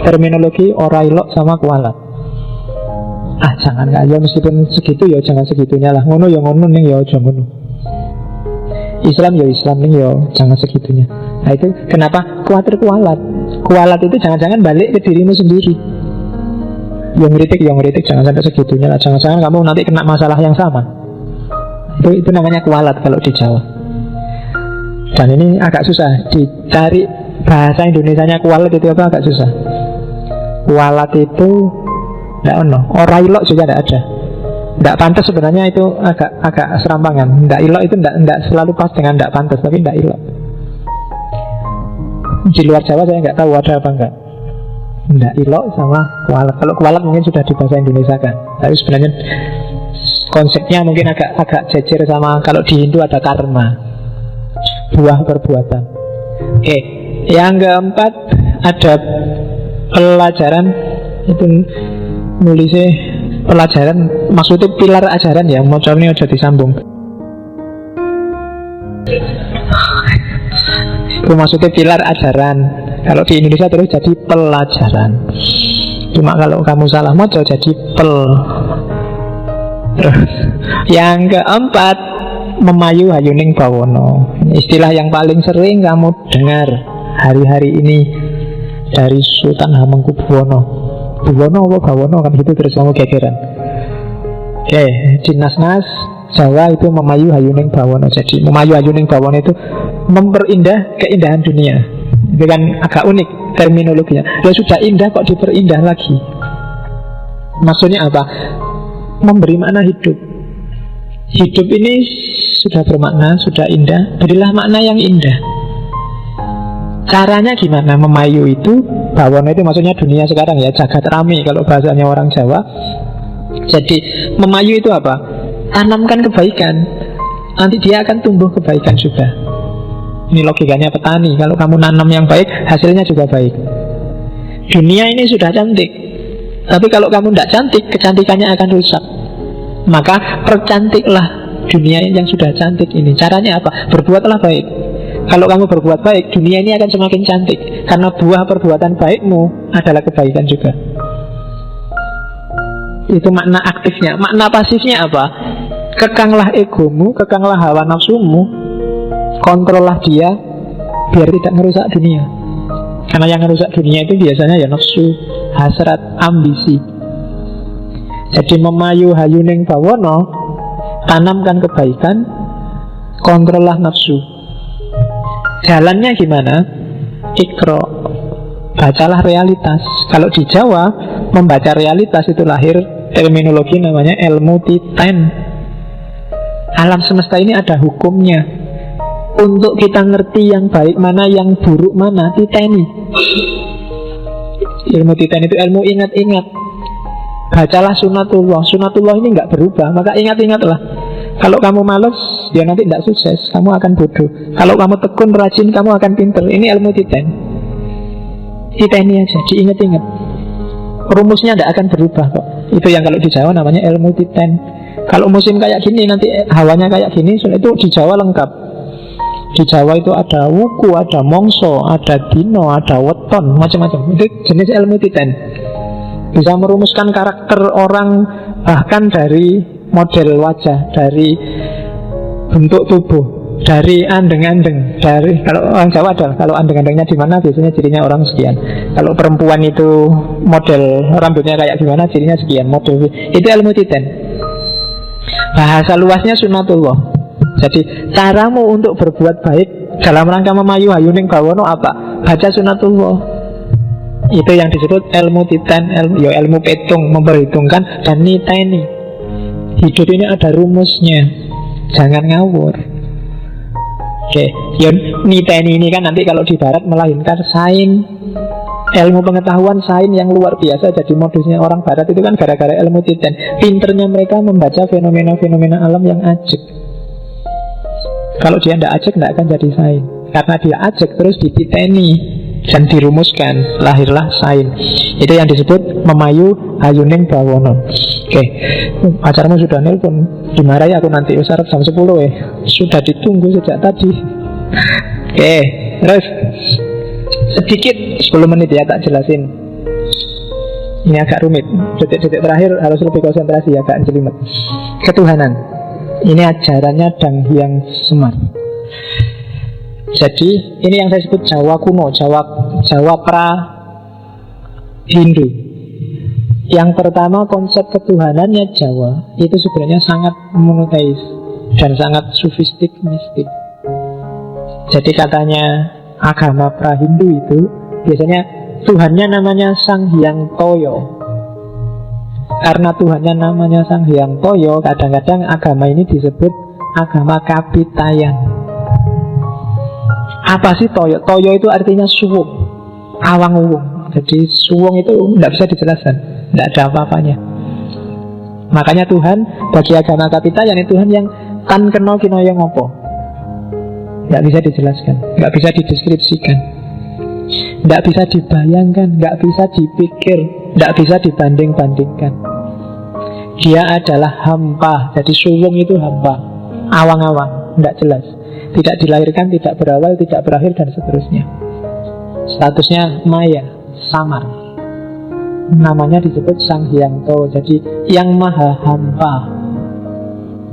Speaker 2: terminologi orailok sama kualat. Jangan ya, meskipun segitu ya jangan segitunya lah. Ngono ya ngono ning ya aja ngono. Islam ya Islam nih yo, jangan segitunya. Nah itu kenapa khawatir kualat. Kualat itu jangan-jangan balik ke dirimu sendiri. Yang ngeritik, jangan sampai segitunya lah. Jangan-jangan kamu nanti kena masalah yang sama. Itu namanya kualat kalau di Jawa. Dan ini agak susah dicari bahasa Indonesianya kualat itu apa, agak susah. Kualat itu tidak ono, ora ilok juga tidak ada. Tidak pantas sebenarnya, itu agak serampangan. Tidak ilok itu tidak selalu pas dengan tidak pantas, tapi tidak ilok. Di luar Jawa saya nggak tahu ada apa enggak. Tidak ilok sama kualat. Kalau kualat mungkin sudah di bahasa Indonesia kan, tapi sebenarnya konsepnya mungkin agak jejer sama kalau di Hindu ada karma, buah perbuatan. Oke, yang keempat ada pelajaran. Itu nulisnya pelajaran, maksudnya pilar ajaran ya, mau ini aja disambung. Itu maksudnya pilar ajaran. Kalau di Indonesia terus jadi pelajaran. Cuma kalau kamu salah moco jadi pel. Terus yang keempat, memayu hayuning bawono. Istilah yang paling sering kamu dengar hari-hari ini dari Sultan Hamengkubuwono. Buwono apa Bawono kan gitu, terus kamu gegeran. Oke, di nas-nas Jawa itu memayu hayuning bawono. Jadi memayu hayuning bawono itu memperindah keindahan dunia. Itu kan agak unik terminologinya. Ya sudah indah kok diperindah lagi. Maksudnya apa? Memberi makna hidup. Hidup ini sudah bermakna, sudah indah, berilah makna yang indah. Caranya gimana memayu itu? Bawono itu maksudnya dunia sekarang ya, jagat rami kalau bahasanya orang Jawa. Jadi memayu itu apa? Tanamkan kebaikan, nanti dia akan tumbuh kebaikan juga. Ini logikanya petani. Kalau kamu nanam yang baik, hasilnya juga baik. Dunia ini sudah cantik, tapi kalau kamu tidak cantik, kecantikannya akan rusak. Maka percantiklah dunia yang sudah cantik ini. Caranya apa? Berbuatlah baik. Kalau kamu berbuat baik, dunia ini akan semakin cantik. Karena buah perbuatan baikmu adalah kebaikan juga. Itu makna aktifnya. Makna pasifnya apa? Kekanglah egomu, kekanglah hawa nafsumu, kontrollah dia biar tidak merusak dunia. Karena yang merusak dunia itu biasanya ya nafsu, hasrat, ambisi. Jadi memayu hayuning bawono, tanamkan kebaikan, kontrollah nafsu. Jalannya gimana? Ikro, bacalah realitas. Kalau di Jawa, membaca realitas itu lahir terminologi namanya ilmu titen. Alam semesta ini ada hukumnya. Untuk kita ngerti yang baik mana, yang buruk mana, titeni. Ilmu titen itu ilmu ingat-ingat. Bacalah sunatullah. Sunatullah ini nggak berubah, maka ingat-ingatlah. Kalau kamu malas, dia nanti tidak sukses, kamu akan bodoh. Kalau kamu tekun, rajin, kamu akan pinter. Ini ilmu titen. Titeni aja, diingat-ingat. Rumusnya tidak akan berubah kok. Itu yang kalau di Jawa namanya ilmu titen. Kalau musim kayak gini, nanti hawanya kayak gini, itu di Jawa lengkap. Di Jawa itu ada wuku, ada mongso, ada dino, ada weton, macam-macam. Itu jenis ilmu titen. Bisa merumuskan karakter orang, bahkan dari model wajah, dari bentuk tubuh, dari andeng-andeng, dari kalau orang Jawa ada, kalau andeng-andengnya di mana biasanya cirinya orang sekian. Kalau perempuan itu model rambutnya kayak gimana, cirinya sekian, model itu ilmu titen. Bahasa luasnya sunatullah. Jadi caramu untuk berbuat baik dalam rangka memayu hayuning bawono apa? Baca sunatullah. Itu yang disebut ilmu titen, ilmu petung, memperhitungkan dan niteni. Hidup ini ada rumusnya, jangan ngawur. Oke, niteni ini kan nanti kalau di barat melahirkan sains, ilmu pengetahuan sains yang luar biasa. Jadi modusnya orang barat itu kan gara-gara ilmu titen. Pinternya mereka membaca fenomena-fenomena alam yang ajek. Kalau dia tidak ajek, tidak akan jadi sains. Karena dia ajek terus dititeni dan dirumuskan, lahirlah sains. Itu yang disebut memayu hayuning bawono. Oke, pacarmu sudah nelpon, dimarahi aku nanti. Usarap jam 10 ya. Sudah ditunggu sejak tadi. Oke, terus sedikit 10 menit ya tak jelasin. Ini agak rumit. Detik-detik terakhir harus lebih konsentrasi ya, agak jelimet. Ketuhanan. Ini ajarannya Dang Hyang Semar. Jadi ini yang saya sebut Jawa kuno, Jawa pra Hindu. Yang pertama, konsep ketuhanannya Jawa itu sebenarnya sangat monoteis dan sangat sufistik mistik. Jadi katanya agama pra-Hindu itu biasanya Tuhannya namanya Sang Hyang Toyo. Karena Tuhannya namanya Sang Hyang Toyo, kadang-kadang agama ini disebut agama Kapitayan. Apa sih Toyo? Toyo itu artinya suwung, awang-uwung. Jadi suwung itu tidak bisa dijelaskan, tidak ada apa-apanya. Makanya Tuhan bagi agama Kapitayan itu Tuhan yang tan kena kinoyo ngopo, nggak bisa dijelaskan, nggak bisa dideskripsikan, nggak bisa dibayangkan, nggak bisa dipikir, nggak bisa dibanding-bandingkan. Dia adalah hampa. Jadi suwung itu hampa, awang-awang, nggak jelas, tidak dilahirkan, tidak berawal, tidak berakhir, dan seterusnya. Statusnya maya, samar. Namanya disebut Sang Hyang Toyo, jadi yang maha hampa.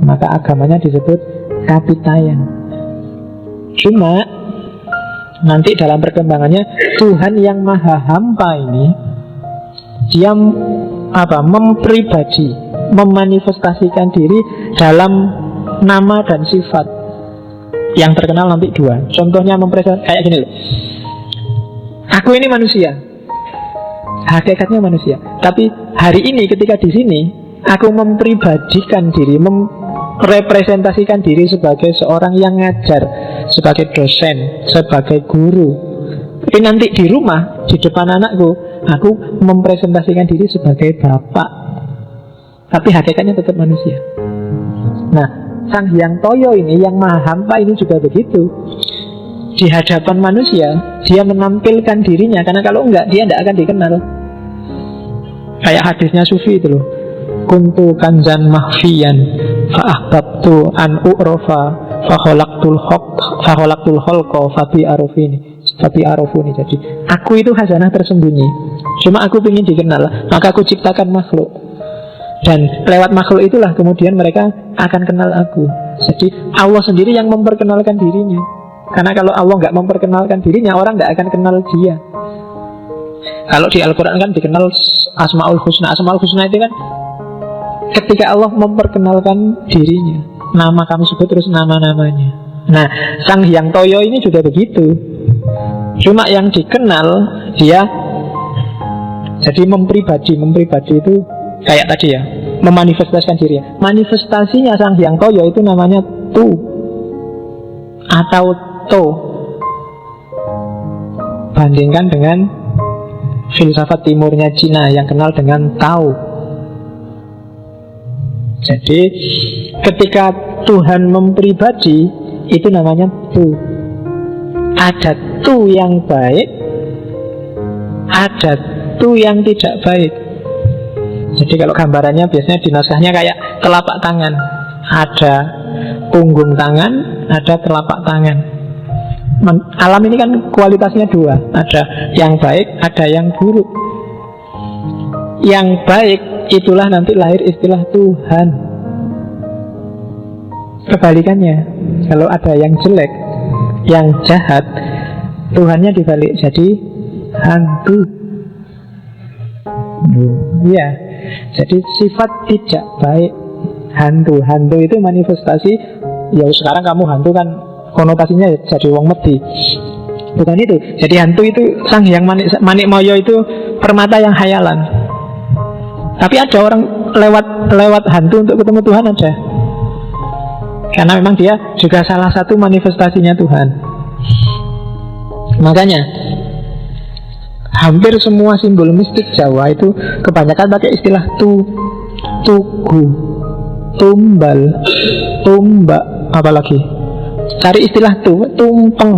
Speaker 2: Maka agamanya disebut Kapitayan. Cuma nanti dalam perkembangannya Tuhan yang maha hampa ini dia mempribadi, memanifestasikan diri dalam nama dan sifat yang terkenal nanti dua. Contohnya mempresentasikan kayak gini loh. Aku ini manusia, hakikatnya manusia. Tapi hari ini ketika di sini aku mempribadikan diri, merepresentasikan diri sebagai seorang yang ngajar, sebagai dosen, sebagai guru. Tapi nanti di rumah, di depan anakku, aku mempresentasikan diri sebagai bapak. Tapi hakikatnya tetap manusia. Nah, Sang Hyang Toyo ini, yang maha hampa ini juga begitu. Di hadapan manusia, dia menampilkan dirinya. Karena kalau enggak, dia tidak akan dikenal. Kayak hadisnya Sufi itu loh. Kuntu kanzan mahfiyan fa'ahbabtu an u'rofa fakholaktul holko fabi arufuni. Jadi aku itu khazanah tersembunyi, cuma aku ingin dikenal, maka aku ciptakan makhluk. Dan lewat makhluk itulah kemudian mereka akan kenal aku. Jadi Allah sendiri yang memperkenalkan dirinya. Karena kalau Allah nggak memperkenalkan dirinya, orang nggak akan kenal dia. Kalau di Al-Quran kan dikenal Asmaul Husna. Asmaul Husna itu kan ketika Allah memperkenalkan dirinya, nama kami sebut terus nama-namanya. Nah, Sang Hyang Toyo ini juga begitu. Cuma yang dikenal dia jadi mempribadi itu kayak tadi ya, memanifestasikan dirinya. Manifestasinya Sang Hyang Toyo itu namanya Tu atau To. Bandingkan dengan filsafat timurnya Cina yang kenal dengan Tao. Jadi ketika Tuhan mempribadi itu namanya Tu. Ada Tu yang baik, ada Tu yang tidak baik. Jadi kalau gambarannya biasanya di naskahnya kayak telapak tangan. Ada punggung tangan, ada telapak tangan. Alam ini kan kualitasnya dua. Ada yang baik, ada yang buruk. Yang baik itulah nanti lahir istilah Tuhan. Kebalikannya, kalau ada yang jelek, yang jahat, Tuhannya dibalik jadi hantu. Iya, jadi sifat tidak baik. Hantu itu manifestasi. Ya sekarang kamu hantu kan konotasinya jadi wong medi. Bukan itu. Jadi hantu itu Sang Hyang Manik Moyo itu permata yang hayalan. Tapi ada orang lewat hantu untuk ketemu Tuhan, ada. Karena memang dia juga salah satu manifestasinya Tuhan. Makanya hampir semua simbol mistik Jawa itu kebanyakan pakai istilah tugu, tumbal, tumbak, apalagi cari istilah tumpeng,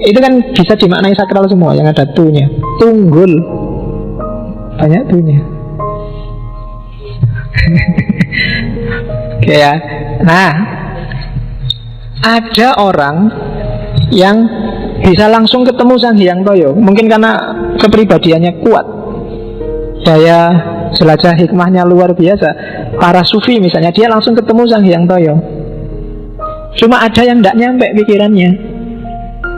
Speaker 2: itu kan bisa dimaknai sakral semua yang ada tunya. Tunggul, banyak tunya. Oke ya. Nah, ada orang yang bisa langsung ketemu Sang Hyang Toyo. Mungkin karena kepribadiannya kuat, daya jelajah hikmahnya luar biasa. Para sufi misalnya, dia langsung ketemu Sang Hyang Toyo. Cuma ada yang tidak nyampe pikirannya.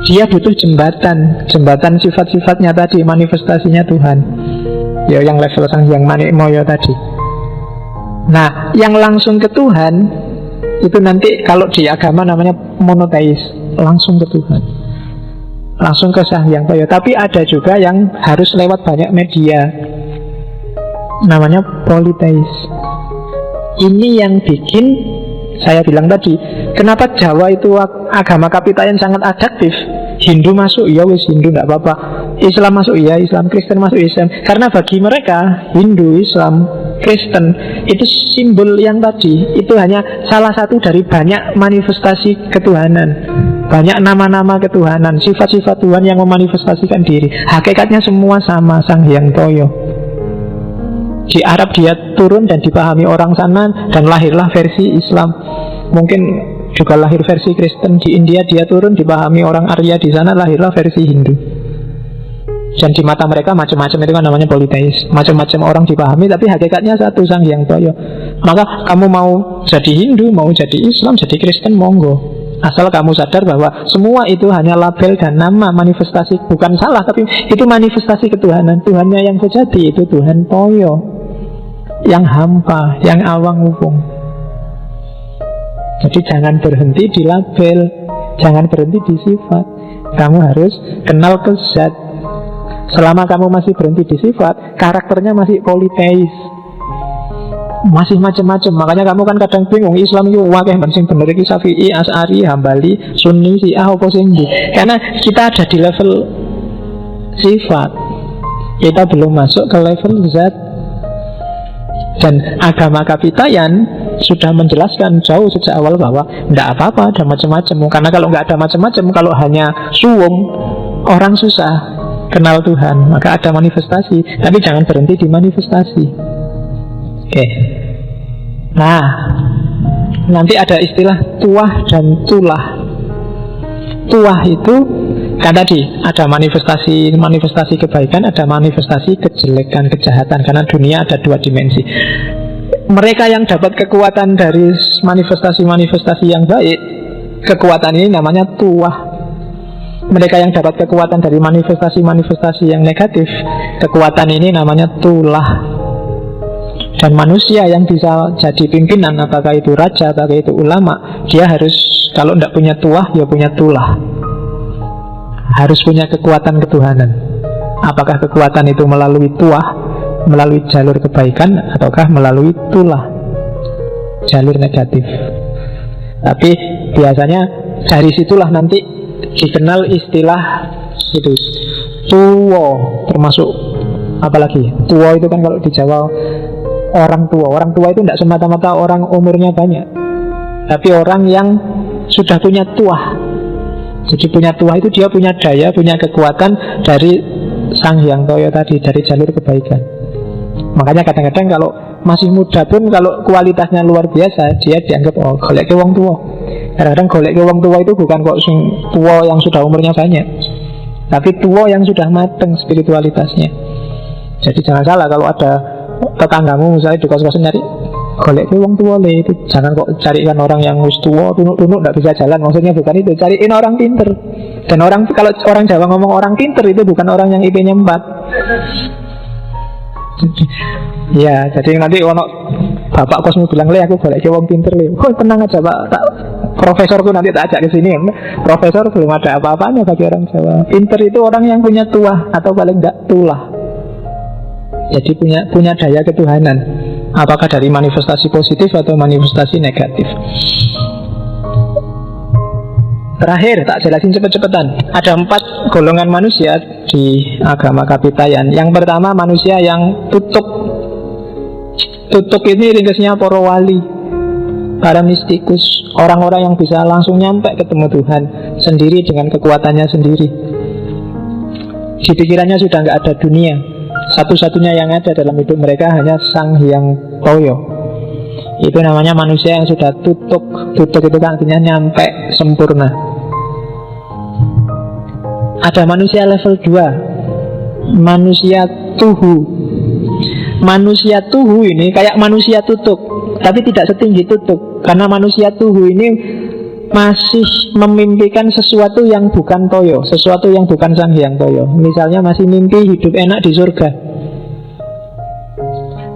Speaker 2: Dia butuh jembatan sifat-sifatnya tadi, manifestasinya Tuhan. Ya yang level Sang Hyang Manikmaya tadi. Nah, yang langsung ke Tuhan itu nanti kalau di agama namanya monoteis, langsung ke Tuhan, langsung ke Sang Hyang Toyo. Tapi ada juga yang harus lewat banyak media, namanya politeis. Ini yang bikin saya bilang tadi, kenapa Jawa itu agama kapitayan sangat adaptif. Hindu masuk, ya wis Hindu tidak apa-apa. Islam masuk, ya Islam. Kristen masuk, Islam. Karena bagi mereka Hindu, Islam, Kristen itu simbol yang tadi, itu hanya salah satu dari banyak manifestasi ketuhanan, banyak nama-nama ketuhanan, sifat-sifat Tuhan yang memanifestasikan diri. Hakikatnya semua sama, Sang Hyang Toyo. Di Arab dia turun dan dipahami orang sana, dan lahirlah versi Islam. Mungkin juga lahir versi Kristen. Di India dia turun, dipahami orang Arya, di sana lahirlah versi Hindu. Dan di mata mereka macam-macam, itu kan namanya politeis. Macam-macam orang dipahami, tapi hakikatnya satu, Sang Hyang Toyo. Maka kamu mau jadi Hindu, mau jadi Islam, jadi Kristen, monggo. Asal kamu sadar bahwa semua itu hanya label dan nama manifestasi. Bukan salah, tapi itu manifestasi ketuhanan. Tuhannya yang sejati itu Tuhan Toyo, yang hampa, yang awang-upung. Jadi jangan berhenti di label, jangan berhenti di sifat. Kamu harus kenal ke zat. Selama kamu masih berhenti di sifat, karakternya masih politeis, masih macam-macam. Makanya kamu kan kadang bingung, Islam itu wakeh sing bener iki Syafi'i, Asy'ari, Hambali, Sunni, Syiah apa sing ndi? Karena kita ada di level sifat, kita belum masuk ke level zat. Dan agama kapitayan sudah menjelaskan jauh sejak awal bahwa tidak apa-apa ada macam-macam. Karena kalau nggak ada macam-macam, kalau hanya suwung, orang susah kenal Tuhan. Maka ada manifestasi, tapi jangan berhenti di manifestasi. Oke. Nah, nanti ada istilah tuah dan tulah. Tuah itu kan tadi ada manifestasi kebaikan, ada manifestasi kejelekan, kejahatan. Karena dunia ada dua dimensi. Mereka yang dapat kekuatan dari manifestasi-manifestasi yang baik, kekuatan ini namanya tuah. Mereka yang dapat kekuatan dari manifestasi-manifestasi yang negatif, kekuatan ini namanya tulah. Dan manusia yang bisa jadi pimpinan, apakah itu raja, apakah itu ulama, dia harus, kalau tidak punya tuah, ya punya tulah. Harus punya kekuatan ketuhanan. Apakah kekuatan itu melalui tuah, melalui jalur kebaikan, ataukah melalui tulah, jalur negatif. Tapi biasanya dari situlah nanti dikenal istilah itu tuwo, termasuk apalagi tuwo itu kan kalau di Jawa orang tua itu tidak semata-mata orang umurnya banyak, tapi orang yang sudah punya tuah. Jadi punya tuah itu dia punya daya, punya kekuatan dari Sang Hyang Toyo tadi, dari jalur kebaikan. Makanya kadang-kadang kalau masih muda pun, kalau kualitasnya luar biasa, dia dianggap golek ke wong tua. Kadang-kadang golek ke wong tua itu bukan kok sing tua yang sudah umurnya banyak, tapi tua yang sudah mateng spiritualitasnya. Jadi jangan salah kalau ada tetanggamu misalnya di kos-kosan nyari golek ke wong tua le, itu jangan kok carikan orang yang wis tua, tunuk-tunuk tidak bisa jalan. Maksudnya bukan itu, cariin orang pinter. Dan orang, kalau orang Jawa ngomong orang pinter itu bukan orang yang IP-nya 4. Ya, jadi nanti ono bapak kosmu bilang, le aku golek ke wong pinter le. Oh tenang aja pak, profesorku nanti tak ajak ke sini. Profesor belum ada apa-apanya bagi orang Jawa. Pinter itu orang yang punya tuah, atau paling tidak tulah. Jadi punya daya ketuhanan. Apakah dari manifestasi positif atau manifestasi negatif. Terakhir, tak jelasin cepet-cepetan. Ada 4 golongan manusia di agama kapitayan. Yang pertama manusia yang tutuk. Tutuk ini ringkasnya para wali, para mistikus, orang-orang yang bisa langsung nyampe ketemu Tuhan sendiri dengan kekuatannya sendiri. Di pikirannya sudah nggak ada dunia. Satu-satunya yang ada dalam hidup mereka hanya Sang Hyang Toyo. Itu namanya manusia yang sudah tutuk. Tutuk itu kan artinya nyampe sempurna. Ada manusia level 2, manusia tuhu. Manusia tuhu ini kayak manusia tutuk, tapi tidak setinggi tutuk. Karena manusia tuhu ini masih memimpikan sesuatu yang bukan Toyo, sesuatu yang bukan Sang Hyang Toyo. Misalnya masih mimpi hidup enak di surga.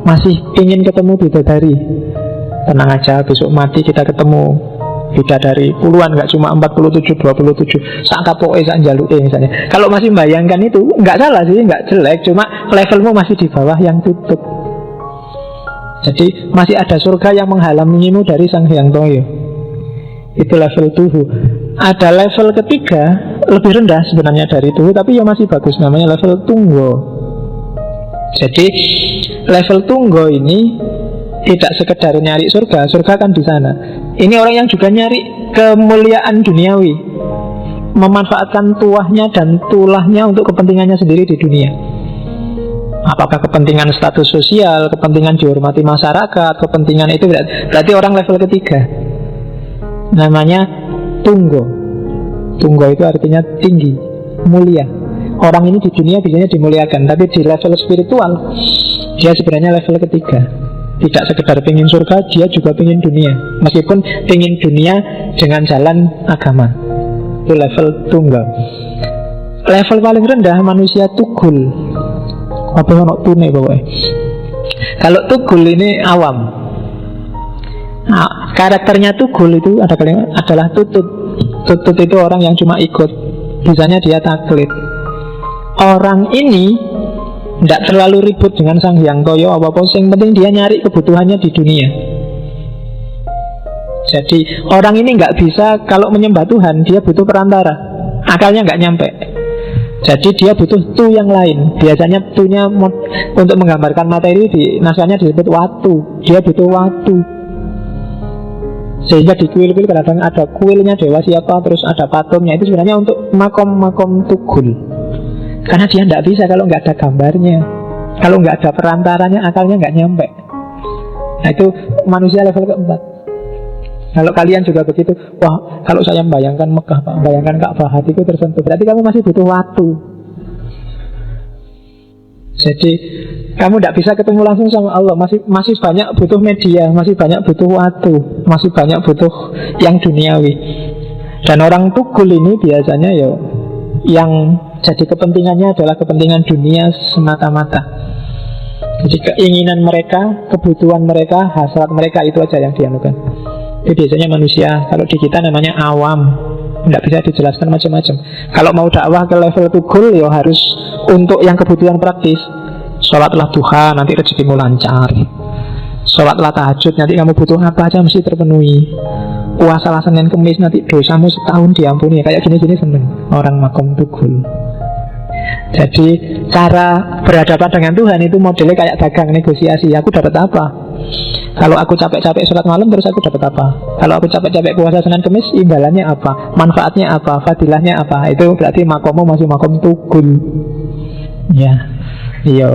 Speaker 2: masih ingin ketemu bidadari, tenang aja, besok mati kita ketemu bidadari puluhan, nggak cuma 47, 27 sak kapoke sak njaluke misalnya. Kalau masih membayangkan itu, nggak salah sih, nggak jelek, cuma levelmu masih di bawah yang tutup. Jadi masih ada surga yang menghalangimu dari Sang Hyang Toyo. Itu level tuhu. Ada level ketiga, lebih rendah sebenarnya dari tuhu, tapi ya masih bagus, namanya level tunggo. Jadi level tunggo ini tidak sekedar nyari surga, surga kan di sana. Ini orang yang juga nyari kemuliaan duniawi, memanfaatkan tuahnya dan tulahnya untuk kepentingannya sendiri di dunia. Apakah kepentingan status sosial, kepentingan dihormati masyarakat, kepentingan itu berarti orang level ketiga. Namanya tunggo. Tunggo itu artinya tinggi, mulia. Orang ini di dunia biasanya dimuliakan, tapi di level spiritual dia sebenarnya level ketiga. Tidak sekedar pengen surga, dia juga pengen dunia. Meskipun pengen dunia dengan jalan agama. Itu level tunggal. Level paling rendah manusia tugul. Apa yang tune pokoknya. Kalau tugul ini awam. Nah, karakternya tugul itu adalah tutut. Tutut itu orang yang cuma ikut. Bisanya dia taklid. Orang ini tidak terlalu ribut dengan Sang Hyang Toyo apa-apa, yang penting dia nyari kebutuhannya di dunia. Jadi orang ini nggak bisa, kalau menyembah Tuhan dia butuh perantara, akalnya nggak nyampe. Jadi dia butuh tu yang lain. Biasanya tunya untuk menggambarkan materi di naskahnya disebut watu. Dia butuh watu. Sehingga di kuil-kuil kadang ada kuilnya dewa siapa, terus ada patungnya. Itu sebenarnya untuk makom-makom tugul. Karena dia tidak bisa kalau nggak ada gambarnya, kalau nggak ada perantaranya, akalnya nggak nyampe. Nah itu manusia level keempat. Kalau kalian juga begitu, wah kalau saya membayangkan Mekah, Pak, membayangkan Ka'bah, hatiku tersentuh. Berarti kamu masih butuh waktu. Jadi kamu tidak bisa ketemu langsung sama Allah. Masih banyak butuh media, masih banyak butuh waktu, masih banyak butuh yang duniawi. Dan orang tugul ini biasanya yang jadi kepentingannya adalah kepentingan dunia semata-mata. Jadi keinginan mereka, kebutuhan mereka, hasrat mereka itu aja yang dianukan. Itu biasanya manusia. Kalau di kita namanya awam, tidak bisa dijelaskan macam-macam. Kalau mau dakwah ke level tugul, ya harus untuk yang kebutuhan praktis. Sholatlah duha, nanti rezekimu lancar. Sholatlah tahajud, nanti kamu butuh apa aja mesti terpenuhi. Puasalah Senin Kemis, nanti dosamu setahun diampuni. Kayak gini-gini seneng orang makom tugul. Jadi cara berhadapan dengan Tuhan itu modelnya kayak dagang, negosiasi. Aku dapat apa? Kalau aku capek-capek sholat malam, terus aku dapat apa? Kalau aku capek-capek puasa Senin Kemis, imbalannya apa? Manfaatnya apa? Fadilahnya apa? Itu berarti makommu masih makom tugul. Ya, iya.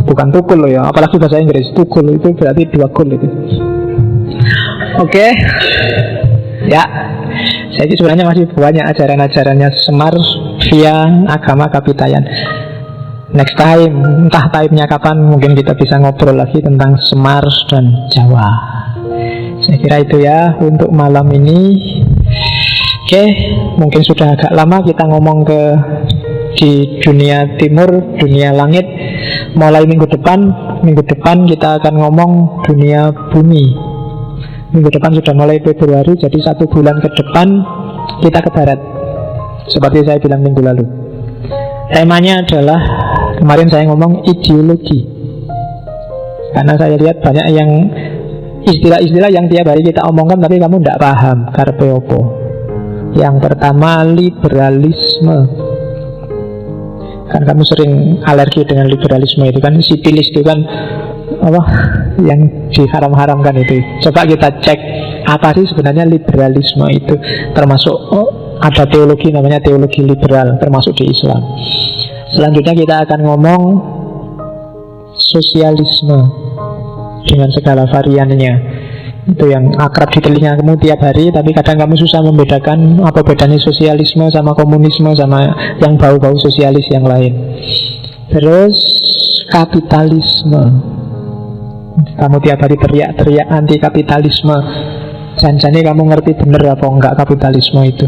Speaker 2: Bukan tugul loh ya, apalagi bahasa Inggris. Tugul itu berarti dua gol itu. Oke. Ya, saya sebenarnya masih banyak ajaran-ajarannya Semar via agama Kapitayan. Next time, entah time-nya kapan, mungkin kita bisa ngobrol lagi tentang Semar dan Jawa. Saya kira itu ya untuk malam ini. Oke, mungkin sudah agak lama kita ngomong di dunia timur, dunia langit. Mulai minggu depan kita akan ngomong dunia bumi. Minggu depan sudah mulai Februari, jadi 1 bulan ke depan kita ke barat. Seperti saya bilang minggu lalu. Temanya adalah, kemarin saya ngomong ideologi. Karena saya lihat banyak yang istilah-istilah yang tiap hari kita omongkan tapi kamu tidak paham karpe opo. Yang pertama liberalisme. Kan kamu sering alergi dengan liberalisme itu kan, sipilis itu kan apa yang diharam-haramkan itu. Coba kita cek apa sih sebenarnya liberalisme itu. Termasuk ada teologi namanya teologi liberal, termasuk di Islam. Selanjutnya kita akan ngomong sosialisme dengan segala variannya. Itu yang akrab di telinga kamu tiap hari, tapi kadang kamu susah membedakan apa bedanya sosialisme sama komunisme sama yang bau-bau sosialis yang lain. Terus kapitalisme. Kamu tiap hari teriak-teriak anti kapitalisme. Jangan-jangan kamu ngerti bener apa enggak kapitalisme itu.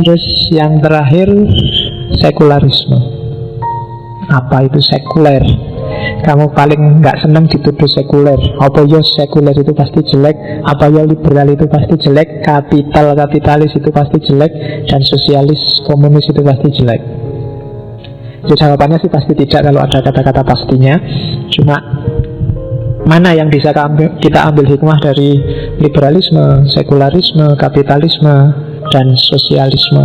Speaker 2: Terus yang terakhir sekularisme. Apa itu sekuler? Kamu paling nggak senang dituduh sekuler. Apa yo sekuler itu pasti jelek, apa yo liberal itu pasti jelek, kapitalis itu pasti jelek, dan sosialis komunis itu pasti jelek. Jadi jawabannya sih pasti tidak kalau ada kata-kata pastinya. Cuma mana yang bisa kita ambil hikmah dari liberalisme, sekularisme, kapitalisme, dan sosialisme.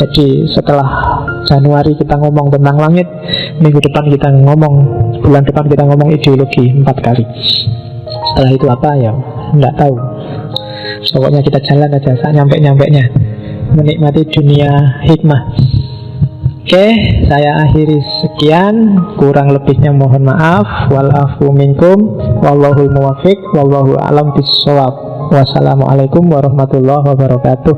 Speaker 2: Jadi setelah Januari kita ngomong tentang langit, minggu depan kita ngomong, bulan depan kita ngomong ideologi 4 kali. Setelah itu apa ya nggak tahu. Pokoknya kita jalan aja nyampe-nyampenya, menikmati dunia hikmah. Oke, saya akhiri sekian. Kurang lebihnya mohon maaf. Walafu minkum, wallahul muwafiq, wallahu a'lam bissawab. Wassalamualaikum warahmatullahi wabarakatuh.